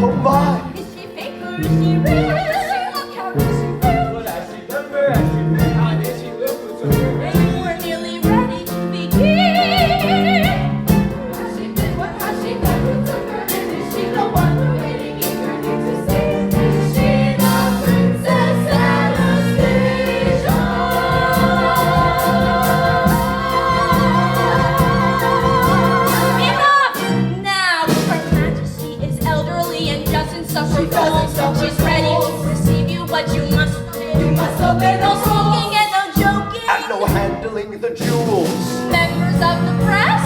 Oh my! Is she fake or is she real? Does she look how does she feel? But as she remember, as she met, how did she look with her And we're nearly ready to begin. Has she been? What has she done? Who took her? And is she the one we're waiting eagerly to see? Is she the Princess Anastasia? Enough! Now, Her Majesty is elderly and doesn't suffer fools. She's ready to receive you, but you must obey no smoking and no joking. And no handling the jewels. Members of the press,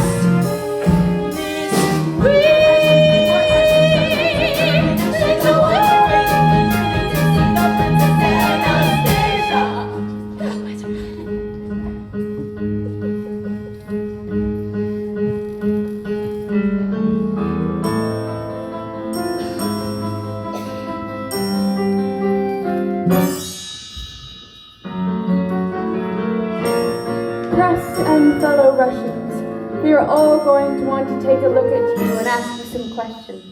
Miss Reed. She's the one we're waiting eagerly to see, the Princess Anastasia. press and fellow Russians, we are all going to want to take a look at you and ask you some questions.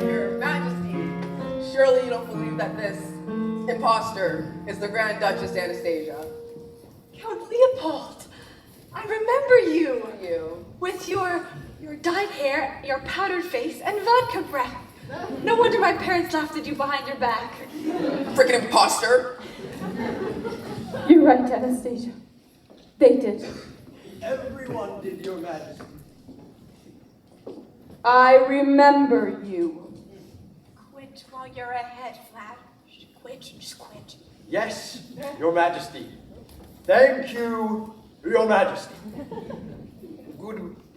Your Majesty, surely you don't believe that this imposter is the Grand Duchess Anastasia. Count Leopold, I remember you. You. With your dyed hair, your powdered face, and vodka breath. No wonder my parents laughed at you behind your back. Frickin' imposter. You're right, Anastasia. They did. Everyone did, Your Majesty. I remember you. Quit while you're ahead, Vlad. Quit, just quit. Yes, Your Majesty. Thank you, Your Majesty.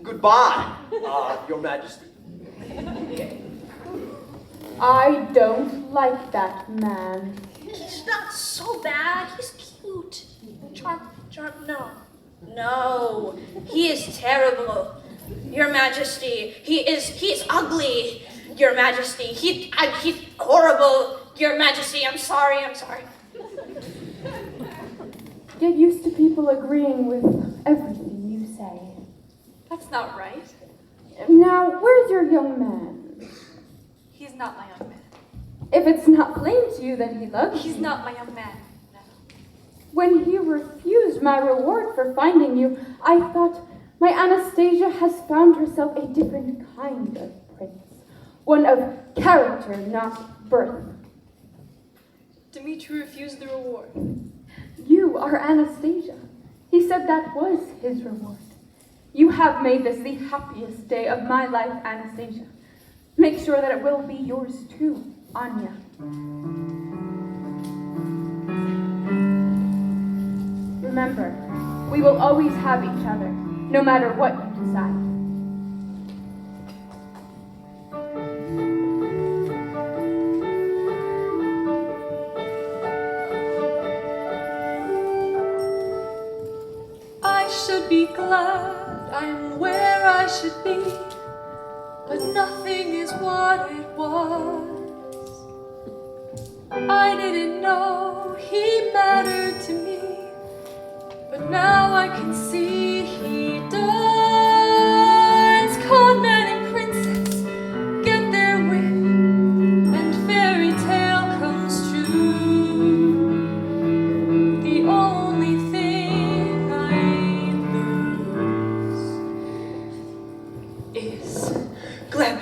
Goodbye, Your Majesty. I don't like that man. He's not so bad. He's cute. No. He is terrible. Your Majesty, he's ugly. Your Majesty, he's horrible. Your Majesty, I'm sorry. Get used to people agreeing with everything you say. That's not right. Now, where's your young man? He's not my young man. If it's not plain to you that he loves He's you. not my young man. When he refused my reward for finding you, I thought, my Anastasia has found herself a different kind of prince. One of character, not birth. Dmitri refused the reward. our Anastasia. He said that was his reward. You have made this the happiest day of my life, Anastasia. Make sure that it will be yours too, Anya. Remember, we will always have each other, no matter what you decide. I should be glad I'm where I should be, but nothing is what it was. I didn't know he mattered to me, but now I can see he does. Conman and princess get their wish, and fairy tale comes true. The only thing I lose is Gleb.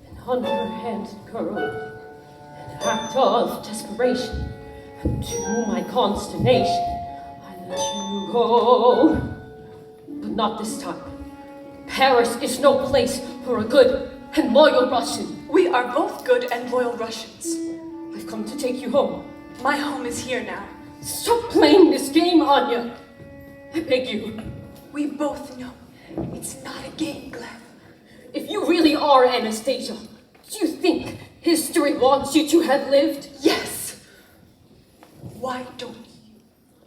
An underhand girl, an act of desperation, and to my consternation, I let you go. But not this time. Paris is no place for a good and loyal Russian. We are both good and loyal Russians. I've come to take you home. My home is here now. Stop playing this game, Anya. I beg you. We both know it's not a game, Gleb. If you really are Anastasia, do you think history wants you to have lived? Yes. Why don't you?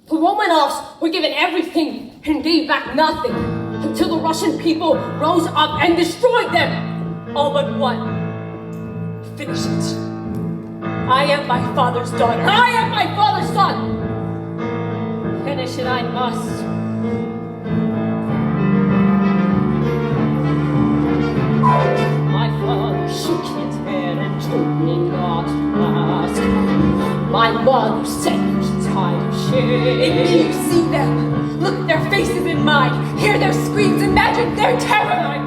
The Romanovs were given everything and gave back nothing until the Russian people rose up and destroyed them. All but one. Finish it. I am my father's daughter. I am my father's son. Finish it I must. My father shook his head and told me not to ask. My mother said he's tired of shame. In me you see them. Look their faces in mine. Hear their screams. Imagine their terror.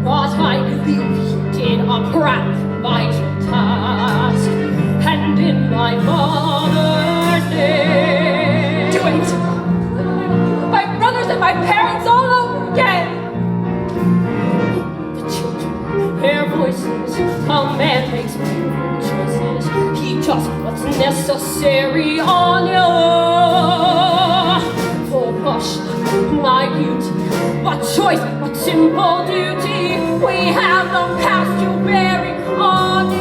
But I believe you did a proud, vital task. And in my mother's name. Do it. My brothers and my parents all over again. Their voices, a man makes poor choices. He does what's necessary on you. For Russia, my beauty, what choice, what simple duty. We have the past to bury on you.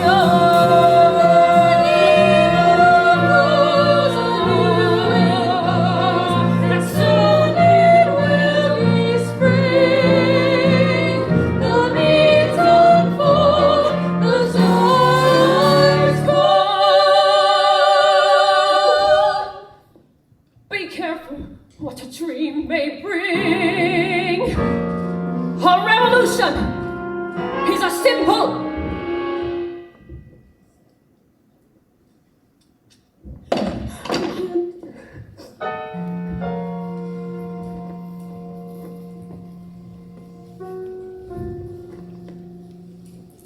What a dream may bring. A revolution is a symbol.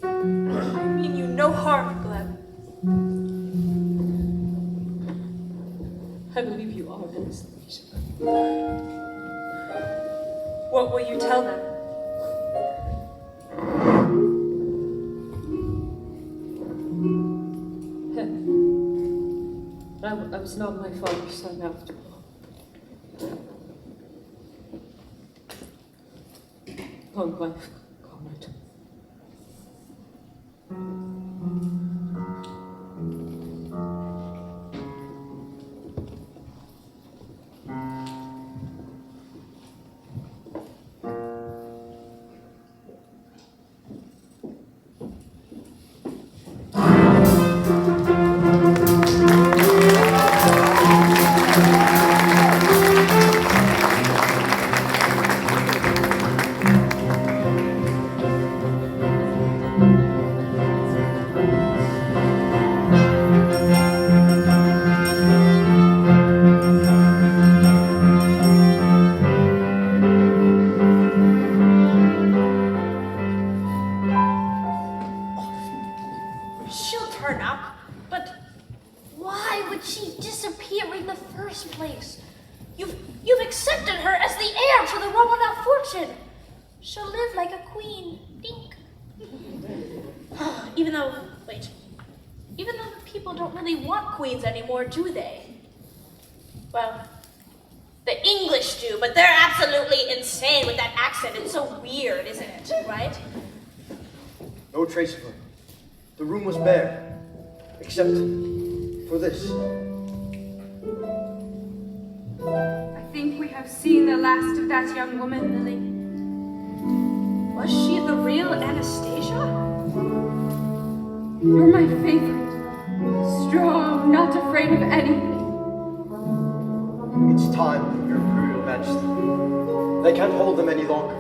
I mean you no harm, Gleb. I believe you are Anastasia. What will you tell them? I was not my father's son after all. Long life, comrade. here in the first place? You've accepted her as the heir to the Romanov fortune. She'll live like a queen. Dink. Even though the people don't really want queens anymore, do they? Well, the English do, but they're absolutely insane with that accent. It's so weird, isn't it? Right? No trace of her. The room was bare, except for this. I think we have seen the last of that young woman, Lily. Was she the real Anastasia? You're my favorite. Strong, not afraid of anything. It's time, Your Imperial Majesty. They can't hold them any longer.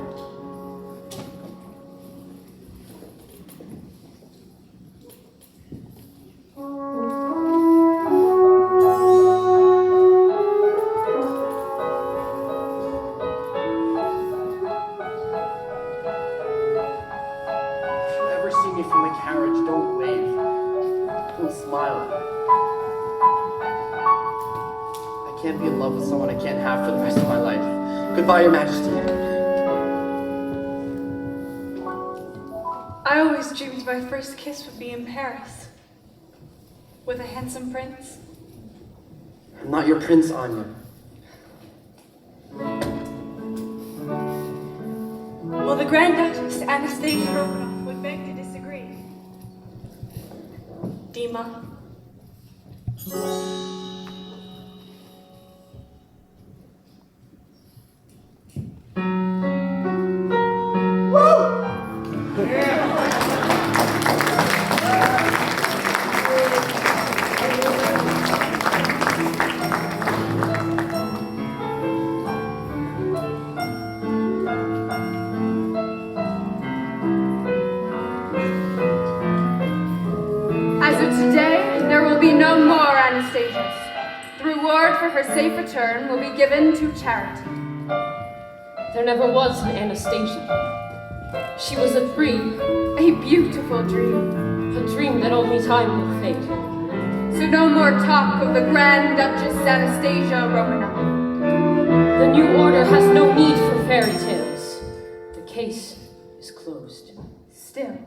If you ever see me from the carriage, don't wave. Don't smile. I can't be in love with someone I can't have for the rest of my life. Goodbye, Your Majesty. I always dreamed my first kiss would be in Paris. With a handsome prince. I'm not your prince, Anya. Well, the Grand Duchess Anastasia Romanov would beg to disagree. Dima. As of today, there will be no more Anastasias. The reward for her safe return will be given to charity. There never was an Anastasia. She was a dream. A beautiful dream. A dream that only time will fade. So no more talk of the Grand Duchess Anastasia Romanov. The new order has no need for fairy tales. The case is closed. Still.